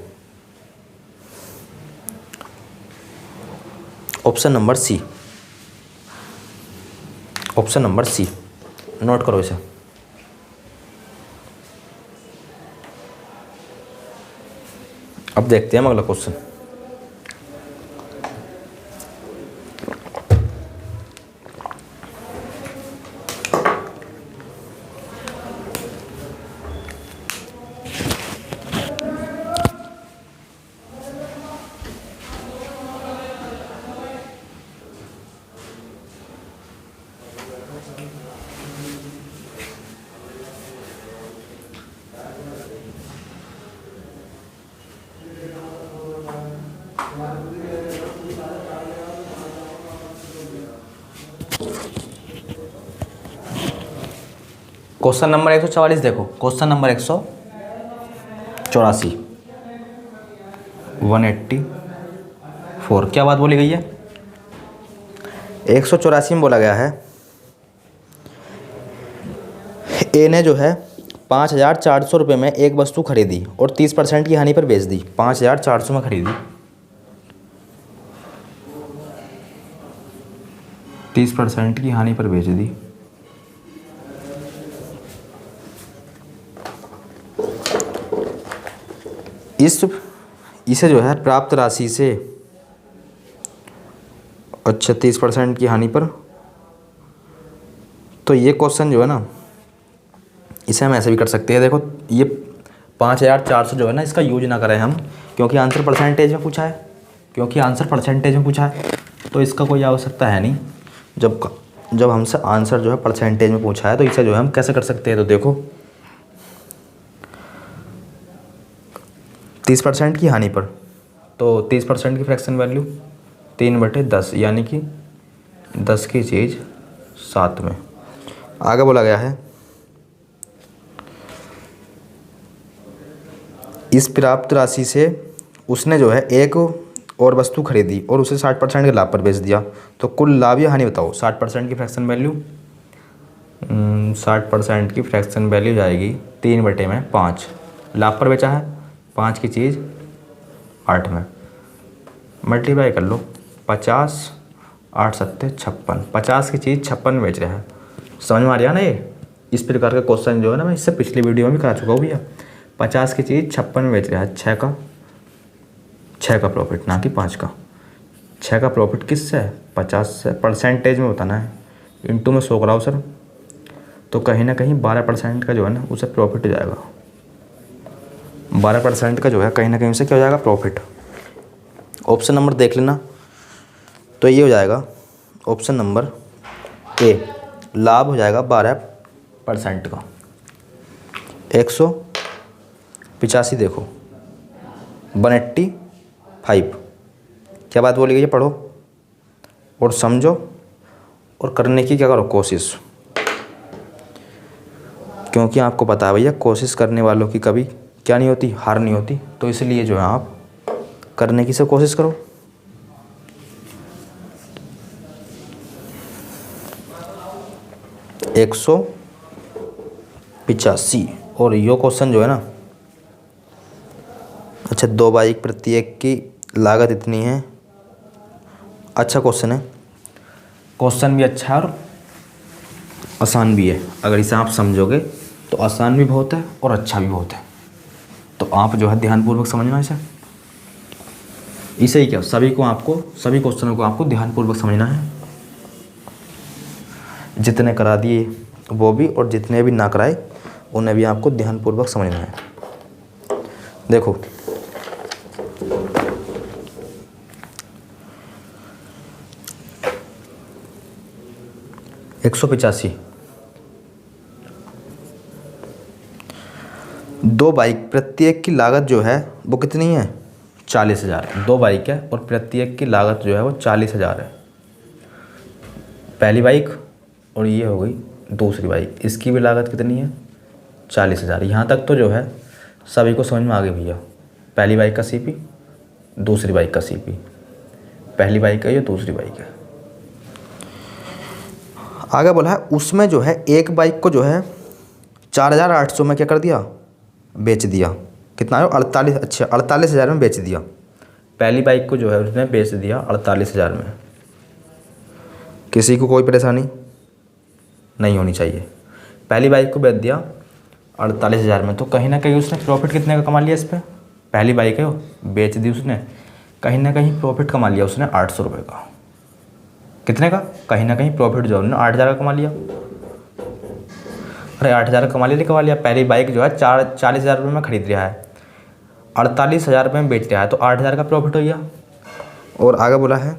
option number C. Option number C, note करो इसे। अब देखते हैं अगला क्वेश्चन। क्वेश्चन नंबर 144 देखो, क्वेश्चन नंबर 184, 184। क्या बात बोली गई है? 184 में बोला गया है ए ने जो है 5,400 रुपये में एक वस्तु खरीदी और 30% की हानि पर बेच दी। 5,400 में खरीदी, 30% की हानि पर बेच दी। इसे जो है प्राप्त राशि से, अच्छा 30% की हानि पर, तो ये क्वेश्चन जो है ना, इसे हम ऐसे भी कर सकते हैं। देखो ये 5,400 जो है ना, इसका यूज ना करें हम, क्योंकि आंसर परसेंटेज में पूछा है, तो इसका कोई आवश्यकता है नहीं। जब हमसे आंसर जो है परसेंटेज में पूछा है, तो इसे जो है हम कैसे कर सकते हैं? तो देखो 30% की हानि पर, तो 30% की फ्रैक्शन वैल्यू 3/10, यानी कि 10 की चीज़ 7 में। आगे बोला गया है इस प्राप्त राशि से उसने जो है एक और वस्तु खरीदी और उसे 60% के लाभ पर बेच दिया, तो कुल लाभ या हानि बताओ। 60% की फ्रैक्शन वैल्यू, 60% की फ्रैक्शन वैल्यू जाएगी 3/5। लाभ पर बेचा है 5 की चीज़ 8 में, मल्टीप्लाई कर लो 50, 8 सत्ते 56, 50 की चीज़ 56 में बेच रहे हैं। समझ में आ रहा ना? ये इस प्रकार का क्वेश्चन जो है ना, मैं इससे पिछली वीडियो में भी करा चुका हूँ भैया। 50 की चीज़ 56 में बेच रहा है, 6 का प्रॉफिट, ना कि 5 का। 6 का प्रॉफिट किससे है? 50 से। परसेंटेज में बताना है, इंटू में 100 कराओ सर, तो कहीं ना कहीं 12% का जो है ना उसे प्रॉफिट हो जाएगा। 12% का जो है कहीं ना कहीं उसे क्या हो जाएगा? प्रॉफिट। ऑप्शन नंबर देख लेना, तो ये हो जाएगा ऑप्शन नंबर ए, लाभ हो जाएगा 12% का। 185 देखो, 185। क्या बात बोली गई है? पढ़ो और समझो और करने की क्या करो कोशिश, क्योंकि आपको पता है भैया कोशिश करने वालों की कभी क्या नहीं होती? हार नहीं होती। तो इसलिए जो है आप करने की से कोशिश करो। एक 185 और यो क्वेश्चन जो है ना, अच्छा 2 बाइक प्रत्येक की लागत इतनी है। अच्छा क्वेश्चन है, क्वेश्चन भी अच्छा है और आसान भी है। अगर इसे आप समझोगे तो आसान भी बहुत है और अच्छा भी बहुत है। तो आप जो है ध्यानपूर्वक समझना इसे ही क्या, सभी क्वेश्चनों को आपको ध्यानपूर्वक समझना है। जितने करा दिए वो भी, और जितने भी ना कराए उन्हें भी आपको ध्यानपूर्वक समझना है। देखो एक 185, 2 बाइक प्रत्येक की लागत जो है वो कितनी है? 40,000। 2 बाइक है और प्रत्येक की लागत जो है वो 40,000 है। पहली बाइक और ये हो गई दूसरी बाइक, इसकी भी लागत कितनी है? 40,000। यहाँ तक तो जो है सभी को समझ में आ गई भैया। पहली बाइक का सीपी, दूसरी बाइक का सीपी, पहली बाइक है ये, दूसरी बाइक है। आगे बोला है उसमें जो है एक बाइक को जो है 4,800 में क्या कर दिया, बेच दिया। कितना है 48, अच्छा 48,000 में बेच दिया। पहली बाइक को जो है उसने बेच दिया 48,000 में। किसी को कोई परेशानी नहीं होनी चाहिए। पहली बाइक को बेच दिया 48,000 में, तो कहीं ना कहीं उसने प्रॉफिट कितने का कमा लिया इस पर। पहली बाइक है वो बेच दी उसने, कहीं ना कहीं प्रॉफिट कमा लिया उसने 800 रुपये का। कितने का, कहीं ना कहीं प्रॉफिट जो है 8,000 का कमा लिया। अरे 8,000 का कमा लिया। पहली बाइक जो है 40,000 रुपये में खरीद रहा है, 48,000 रुपये में बेच रहा है, तो 8,000 का प्रॉफिट हो गया। और आगे बोला है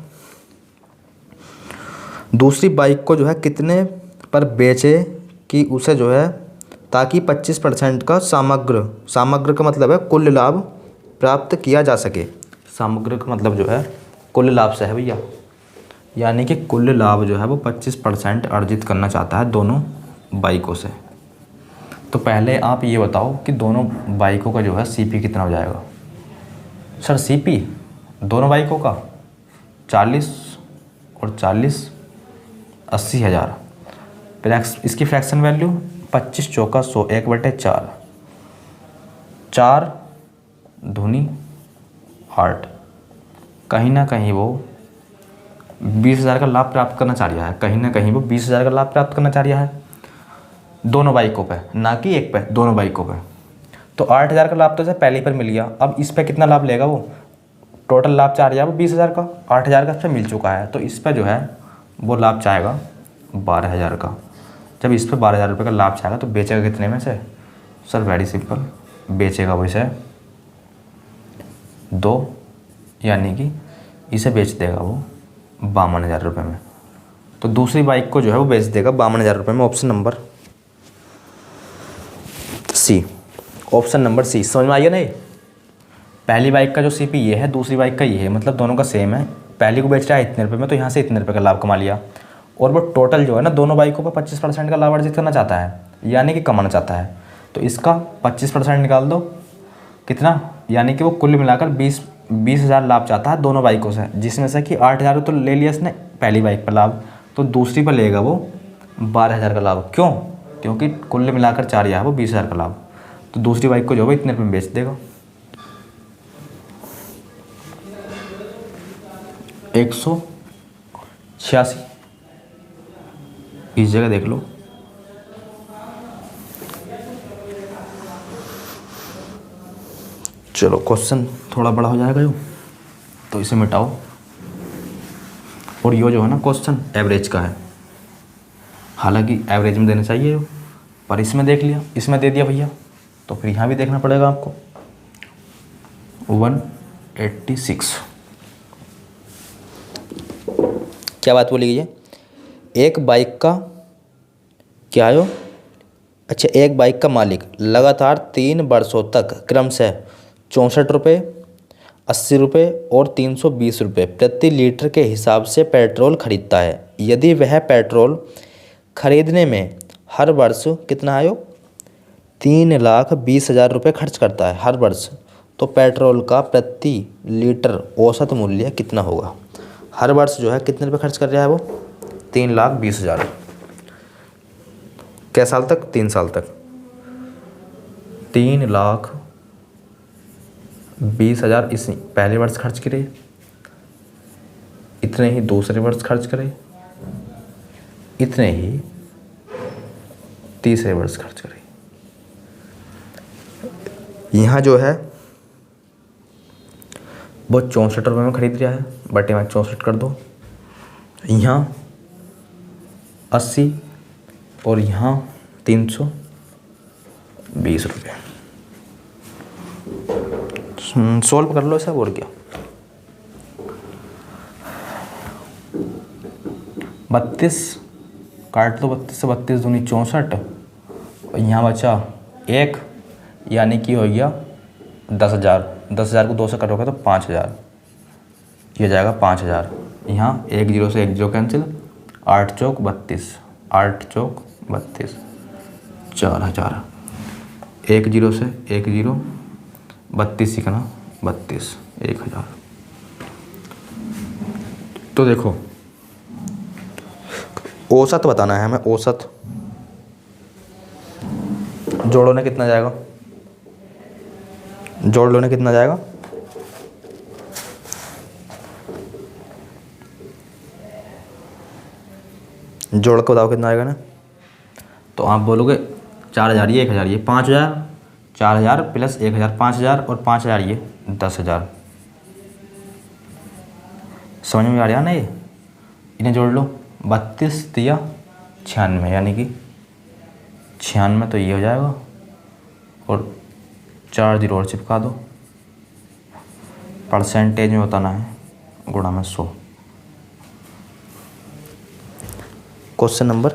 दूसरी बाइक को जो है कितने पर बेचे कि उसे जो है ताकि 25% का सामग्र का मतलब है कुल लाभ प्राप्त किया जा सके। सामग्र का मतलब जो है कुल लाभ से है भैया, यानी कि कुल लाभ जो है वो 25% अर्जित करना चाहता है दोनों बाइकों से। तो पहले आप ये बताओ कि दोनों बाइकों का जो है सीपी कितना हो जाएगा। सर सीपी दोनों बाइकों का 40 और 40 80,000। इसकी फ्रैक्शन वैल्यू 25 चौका 100 1/4, 4 दूनी 8। कहीं ना कहीं वो 20,000 का लाभ प्राप्त करना चाह रहा है, कहीं ना कहीं वो 20,000 का लाभ प्राप्त करना चाह रहा है दोनों बाइकों पे, ना कि एक पे, दोनों बाइकों पे। तो 8,000 का लाभ तो इसे पहले पर मिल गया, अब इस पे कितना लाभ लेगा वो, टोटल लाभ चाह रहा है वो 20,000 का, 8,000 का इस पर मिल चुका है, तो इस पर जो है वो लाभ चाहेगा 12,000 का। जब इस पर 12,000 रुपये का लाभ चाहेगा तो बेचेगा कितने में से। सर वेरी सिंपल, बेचेगा वो इसे 2, यानी कि इसे बेच देगा वो 52,000 रुपये में। तो दूसरी बाइक को जो है वो बेच देगा 52,000 रुपये में। Option number C, option number C. समझ में आइए ना, ये पहली बाइक का जो सीपी ये है, दूसरी बाइक का ये है, मतलब दोनों का सेम है। पहली को बेच रहा है इतने रुपये में, तो यहाँ से इतने रुपये का लाभ कमा लिया, और वो टोटल जो है ना दोनों बाइकों पर 25% का लाभ अर्जित करना चाहता है, यानी कि कमाना चाहता है। तो इसका 25% निकाल दो, कितना, यानी कि वो कुल मिलाकर 20,000 लाभ चाहता है दोनों बाइकों से, जिसमें से कि 8,000 तो ले लिया इसने पहली बाइक पर लाभ, तो दूसरी पर लेगा वो 12,000 का लाभ। क्यों, क्योंकि कुल मिलाकर 4 वो 20,000 का लाभ, तो दूसरी बाइक को जो है इतने रुपये में बेच देगा। 186 इस जगह देख लो। चलो क्वेश्चन थोड़ा बड़ा हो जाएगा यो, तो इसे मिटाओ। और यो जो है ना क्वेश्चन एवरेज का है, हालांकि एवरेज में देना चाहिए यो, पर इसमें देख लिया, इसमें दे दिया भैया, तो फिर यहाँ भी देखना पड़ेगा आपको। 186 क्या बात बोली गई है, एक बाइक का क्या है, अच्छा एक बाइक का मालिक लगातार 3 वर्षों तक क्रमशः 64 रुपये, 80 रुपये और 320 रुपये प्रति लीटर के हिसाब से पेट्रोल खरीदता है। यदि वह पेट्रोल खरीदने में हर वर्ष कितना आयो 3,20,000 रुपये खर्च करता है हर वर्ष, तो पेट्रोल का प्रति लीटर औसत मूल्य कितना होगा। हर वर्ष जो है कितने रुपये खर्च कर रहा है वो, 3,20,000। कै साल तक, 3 साल तक। 3,20,000 इस पहले वर्ष खर्च करे, इतने ही दूसरे वर्ष खर्च करे, इतने ही तीसरे वर्ष खर्च करे। यहाँ जो है वो 64 रुपये में खरीद रहा है, बटे में 64 कर दो, यहाँ 80 और यहाँ 320 रुपये। सॉल्व कर लो इसे, और क्या। 32 काट दो, 32 से 32 दूनी 64, और यहाँ बचा 1, यानी कि हो गया 10,000। 10,000 को 2 से कटोगे तो 5,000, ये जाएगा 5,000। यहाँ 1 0 से 1 0 कैंसिल, 8 चौक 32, 8 चौक 32, 4,000। 1 0 से 1 0, 32 सीखना 32, 1,000। तो देखो औसत बताना है हमें, औसत। जोड़ो ने कितना जाएगा, जोड़ लो ने कितना जाएगा, जोड़ के बताओ कितना आएगा ना। तो आप बोलोगे 4,000 ये 1,000 ये 5,000, 4,000 प्लस 1,000 5,000 और 5,000 ये 10,000। समझ में आ रहा ना ये? इन्हें जोड़ लो, 32 दिया 96, यानी कि 96 तो ये हो जाएगा और 4 जीरो और चिपका दो। परसेंटेज में बताना है गुणा में 100। क्वेश्चन नंबर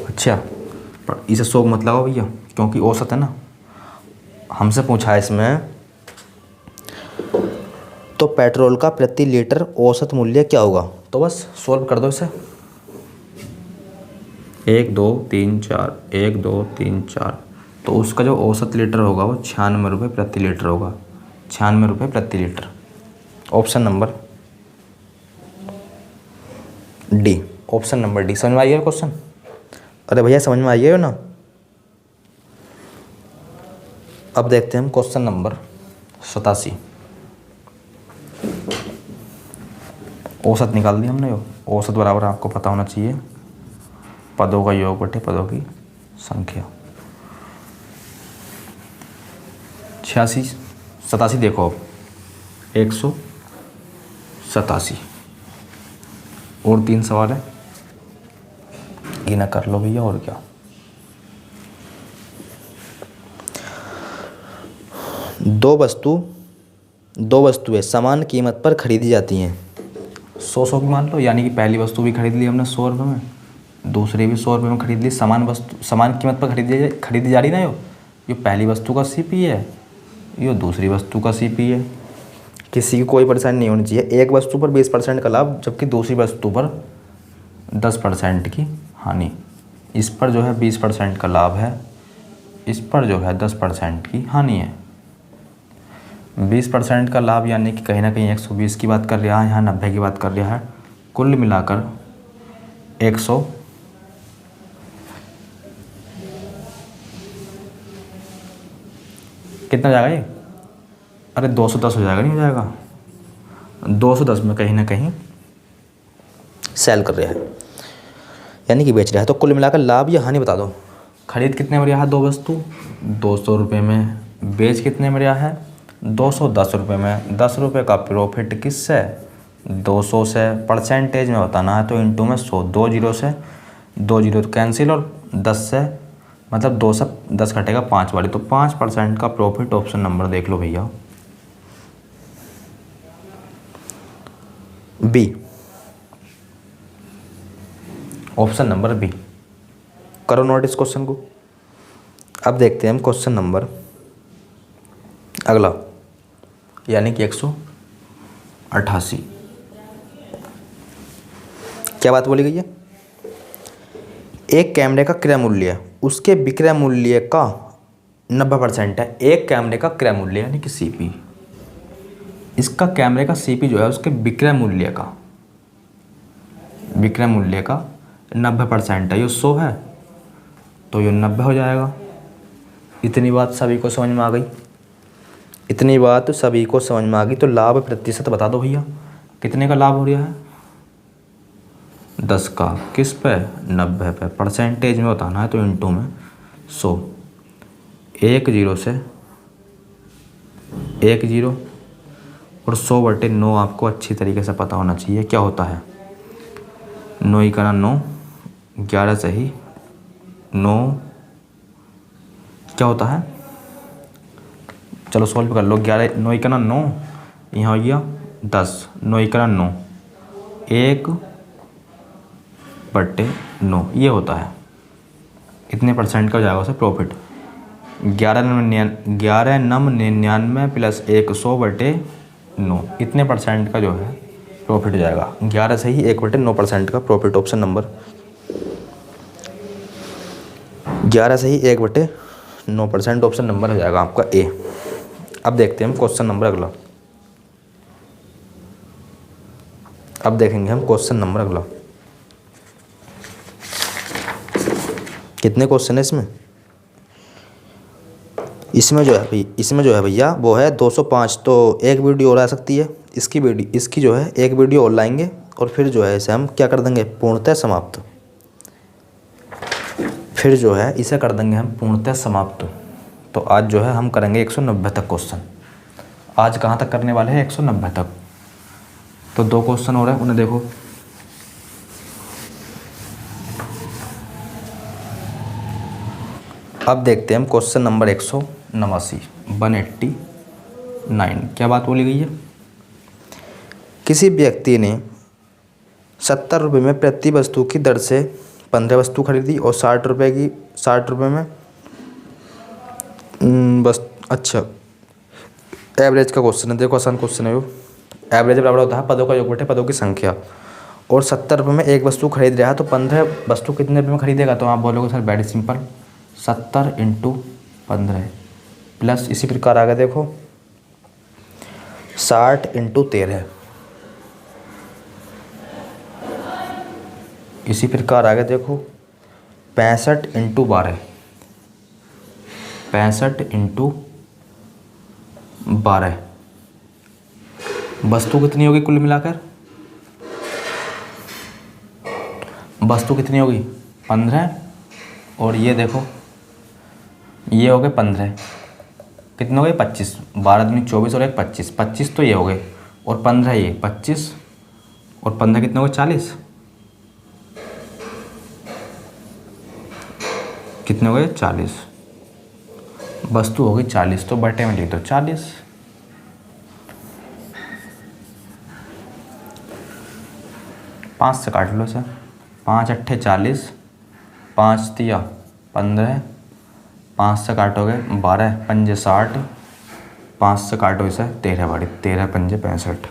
अच्छा, पर इसे 100 मत लगाओ भैया, क्योंकि औसत है ना। हमसे पूछा है इसमें, तो पेट्रोल का प्रति लीटर औसत मूल्य क्या होगा? तो बस सॉल्व कर दो इसे। 1 2 3 4, 1 2 3 4, तो उसका जो औसत लीटर होगा वो 96 रुपये प्रति लीटर होगा, 96 रुपये प्रति litre. Option number D, option number D. समझ में आई है क्वेश्चन? अरे भैया समझ में आई है ना? अब देखते हैं हम क्वेश्चन नंबर 87। औसत निकाल दी हमने। औसत बराबर आपको पता होना चाहिए पदों का योग बटे पदों की संख्या। 86 87 देखो अब 187 और 3 सवाल है, गिना कर लो भैया। और क्या, दो वस्तुएं समान कीमत पर खरीदी जाती हैं। 100 की मान लो, यानी कि पहली वस्तु भी खरीद ली हमने 100 रुपये में, दूसरी भी 100 रुपये में खरीद ली। समान वस्तु समान कीमत पर खरीदी जा रही ना। ये पहली वस्तु का CP है, ये दूसरी वस्तु का CP है। किसी की कोई परेशानी नहीं होनी चाहिए। एक वस्तु पर 20% का लाभ, जबकि दूसरी वस्तु पर 10% की हानि। इस पर जो है 20% का लाभ है, इस पर जो है 10% की हानि है। 20% का लाभ यानी कि कहीं ना कहीं 120 की बात कर रहा है, यहाँ 90 की बात कर रहा है। कुल मिलाकर 100 कितना जाएगा ये? अरे 210 हो जाएगा, नहीं हो जाएगा? 210 में कहीं ना कहीं सेल कर रहा है, यानी कि बेच रहा है। तो कुल मिलाकर लाभ या हानि बता दो। खरीद कितने में रहा है? 2 वस्तु 200 रुपये में। बेच कितने में रहा है? 210 रुपये में। 10 रुपये का प्रॉफिट किससे? 200 से। परसेंटेज में बताना है तो इंटू में 100। 2 जीरो से 2 जीरो तो कैंसिल, और 10 से मतलब 2 से 10 घटेगा 5 वाली, तो 5% का प्रॉफिट। ऑप्शन नंबर देख लो भैया, बी। Option number B. करो नोट इस क्वेश्चन को। अब देखते हैं हम क्वेश्चन नंबर अगला, यानी कि 188। क्या बात बोली गई है? एक कैमरे का क्रय मूल्य उसके विक्रय मूल्य का 90% है। एक कैमरे का क्रय मूल्य यानी कि CP, इसका कैमरे का CP जो है उसके विक्रय मूल्य का 90% है। ये 100 है तो ये 90 हो जाएगा। इतनी बात सभी को समझ में आ गई? इतनी बात सभी को समझ में आ गई। तो लाभ प्रतिशत बता दो भैया, कितने का लाभ हो रहा है? 10 का। किस पे? 90 पे। परसेंटेज में बताना है तो इंटू में 100। 1 जीरो से 1 जीरो और 100/9 आपको अच्छी तरीके से पता होना चाहिए क्या होता है। 9 ही करा 9, 11 सही 9 क्या होता है? चलो सॉल्व कर लो। 11 9 ही करा 9, यहाँ हो गया 10। 9 ही करा 9, 1/9 ये होता है। इतने परसेंट का हो जाएगा उसे प्रॉफिट। 11 नम 99 प्लस 100/9, इतने परसेंट का जो है प्रॉफिट हो जाएगा। 11 से ही 1/9% का प्रॉफिट। ऑप्शन नंबर 11 से ही 1/9% ऑप्शन नंबर हो जाएगा आपका ए। अब देखते हैं हम क्वेश्चन नंबर अगला। अब देखेंगे हम क्वेश्चन नंबर अगला। कितने क्वेश्चन है इसमें? इसमें जो है भैया वो है 205। तो एक वीडियो और आ सकती है, इसकी जो है एक वीडियो और लाएंगे और फिर जो है इसे हम क्या कर देंगे, पूर्णतः समाप्त। फिर जो है इसे कर देंगे हम पूर्णतः समाप्त। तो आज जो है हम करेंगे 190 तक क्वेश्चन। आज कहाँ तक करने वाले हैं? 190 तक। तो 2 क्वेश्चन हो रहे हैं, उन्हें देखो। अब देखते हैं हम क्वेश्चन नंबर 189, 189। क्या बात बोली गई है? किसी व्यक्ति ने 70 रुपये में प्रति वस्तु की दर से 15 वस्तु खरीदी और 60 रुपये में बस। अच्छा, एवरेज का क्वेश्चन है, देखो आसान क्वेश्चन है वो। एवरेज बराबर होता है पदों का योग बटे पदों की संख्या। और 70 रुपये में एक वस्तु खरीद रहा है तो 15 वस्तु कितने रुपये में खरीदेगा? तो आप बोलोगे सर वेरी सिंपल, 70 × 15 प्लस इसी प्रकार आगे देखो 60 × 13। इसी प्रकार आगे देखो 65 × 12। 65 × 12 वस्तु कितनी होगी कुल मिलाकर? वस्तु कितनी होगी? 15। और ये देखो ये हो गए 15, कितने हो गए? 25। 12 दूनी 24 और 1 25। 25 तो ये हो गए और 15 ये 25 और 15 कितने हो गए? 40। कितने हो गए? 40। वस्तु हो गई 40, तो बटे में लिख दो 40। पाँच से काट लो सर, 5 × 8 = 40, 5 × 3 = 15, 5 से काटोगे 12, 5 × 60, 5 से काटो इसे 13 बारी, 13 × 5 = 65,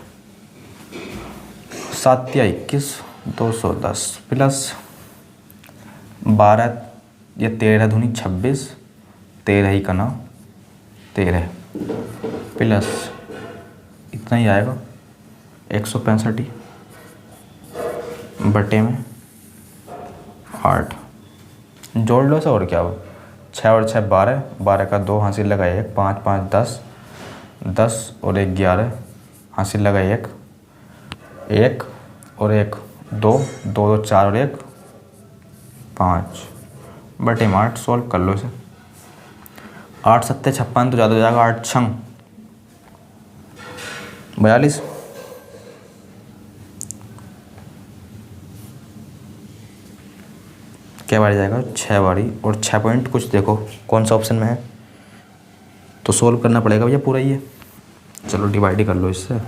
7 × 21 = 210 प्लस 12 या 13 दूनी 26, 13 ही का ना 13 प्लस इतना ही आएगा 165 बटे में 8। जोड़ लो सर, और क्या हो? 6 और 6 12, 12 का 2 हासिल लगा 1, 5 5 10, 10 और 1 11 हासिल लगा 1, 1 और 1 2, 2 2 4 और 1 5 बटे में 8। सॉल्व कर लो इसे। 8 7 56 तो ज़्यादा हो जाएगा, 8 6 42। क्या बारी जाएगा? 6 बारी। और 6 पॉइंट कुछ देखो कौन सा ऑप्शन में है, तो सोल्व करना पड़ेगा भैया पूरा ये। चलो डिवाइड ही कर लो इससे।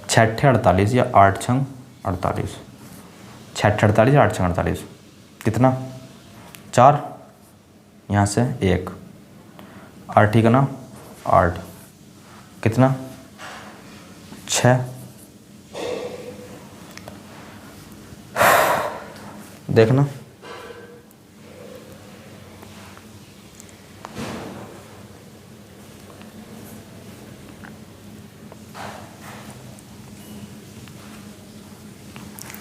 6 × 48 या 8 × 48, 6 × 48 या 8 × 48 कितना? 4, यहाँ से 1, 8 ही का ना 8, कितना? 6। देखना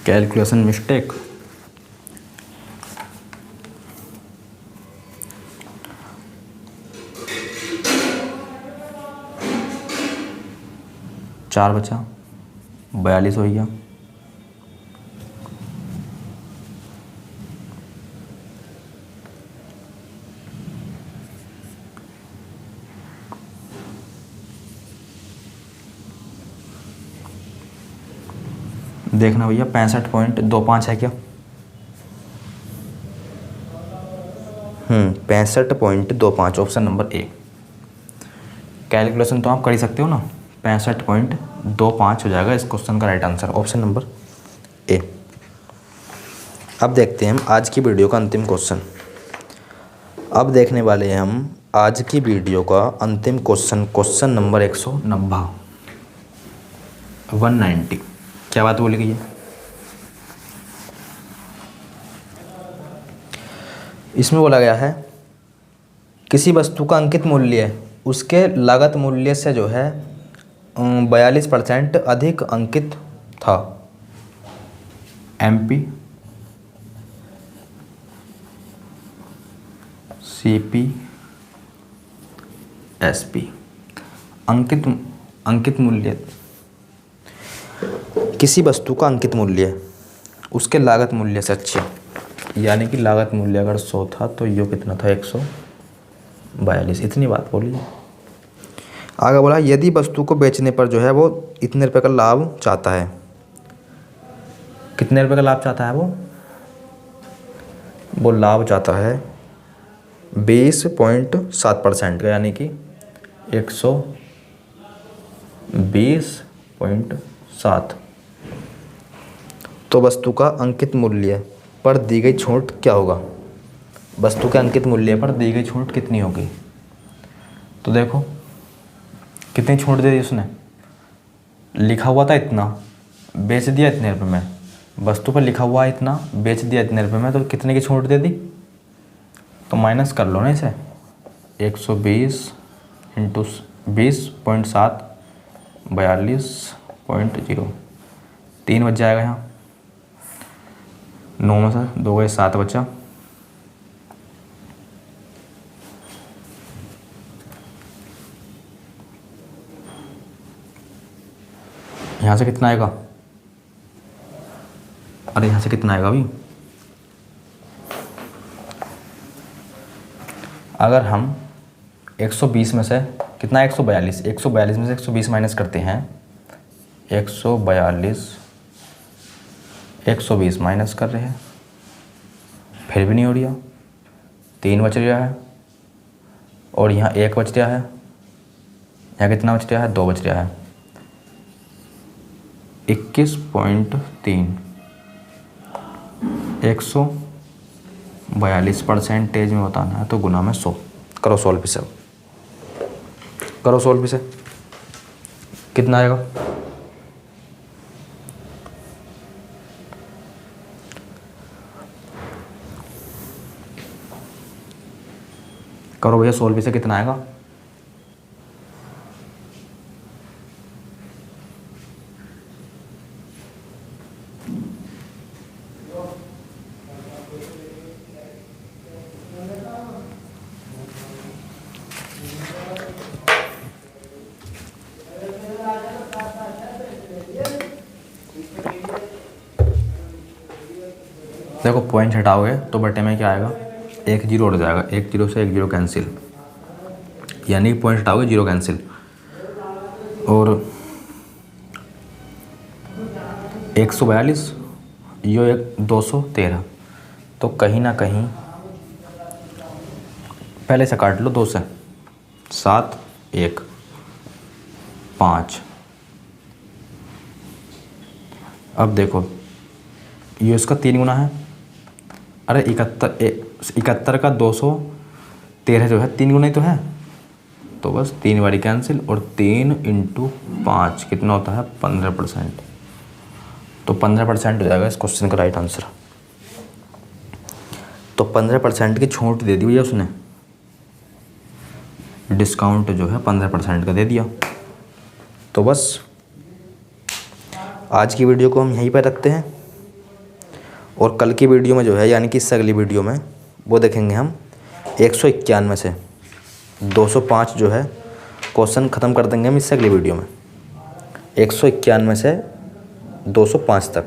कैलकुलेशन मिस्टेक। चार बचा, 42 हो गया। देखना भैया 65.25 है क्या? 65.25 ऑप्शन नंबर ए। कैलकुलेशन तो आप कर ही सकते हो ना, 65.25 हो जाएगा इस क्वेश्चन का राइट आंसर, ऑप्शन नंबर ए। अब देखते हैं हम आज की वीडियो का अंतिम क्वेश्चन। अब देखने वाले हैं हम आज की वीडियो का अंतिम क्वेश्चन, क्वेश्चन नंबर 190, 190। क्या बात बोली गई है? इसमें बोला गया है किसी वस्तु का अंकित मूल्य उसके लागत मूल्य से जो है 42% अधिक अंकित था। MP, CP, SP। अंकित मूल्य, किसी वस्तु का अंकित मूल्य उसके लागत मूल्य से अच्छी, यानी कि लागत मूल्य अगर 100 था तो यो कितना था 142। इतनी बात बोली। आगे बोला यदि वस्तु को बेचने पर जो है वो इतने रुपए का लाभ चाहता है। कितने रुपए का लाभ चाहता है वो लाभ चाहता है 20.7% का, यानी कि 120.7। तो वस्तु का अंकित मूल्य पर दी गई छूट क्या होगा? वस्तु के अंकित मूल्य पर दी गई छूट कितनी होगी? तो देखो कितनी छूट दे दी उसने। लिखा हुआ था इतना, बेच दिया इतने रुपए में। वस्तु पर लिखा हुआ है इतना, बेच दिया इतने रुपए में, तो कितने की छूट दे दी? तो माइनस कर लो ना इसे। 120 इंटू 20.7 42.0, 3 बच जाएगा यहाँ। 9 में से 2 गए 7 बचा। यहाँ से कितना आएगा? अरे यहाँ से कितना आएगा अभी? अगर हम 120 में से कितना 142 में से 120 माइनस करते हैं। 120 माइनस कर रहे हैं, फिर भी नहीं हो रहा। 3 बच रहा है और यहाँ 1 बच रहा है। यहाँ कितना बच रहा है? 2 बच रहा है। 21.3 142% में बताना है तो गुना में 100। करो सॉल्व इसे, करो सॉल्व इसे। कितना आएगा? करो भैया सॉल्व इसे, कितना आएगा? देखो पॉइंट हटाओगे तो बटे में क्या आएगा? 1 0 उड़ जाएगा। 1 0 से 1 0 कैंसिल, यानी पॉइंट हटाओगे 0 कैंसिल। और 142 यो 213, तो कहीं ना कहीं पहले से काट लो 2 से। 7 1 5। अब देखो ये इसका 3 गुना है। अरे 71 का 213 जो है 3 गुना ही तो है, तो बस 3 बारी कैंसिल। और 3 × 5 कितना होता है? 15%। तो 15% हो जाएगा इस क्वेश्चन का राइट आंसर। तो 15% की छूट दे दी भैया उसने, डिस्काउंट जो है 15% का दे दिया। तो बस आज की वीडियो को हम यहीं पर रखते हैं, और कल की वीडियो में जो है, यानी कि इससे अगली वीडियो में वो देखेंगे हम 191 से 205 जो है क्वेश्चन ख़त्म कर देंगे हम इससे अगली वीडियो में। 191 से 205 तक।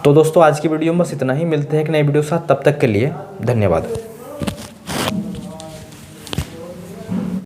तो दोस्तों आज की वीडियो में बस इतना ही। मिलते हैं एक नई वीडियो के साथ, तब तक के लिए धन्यवाद।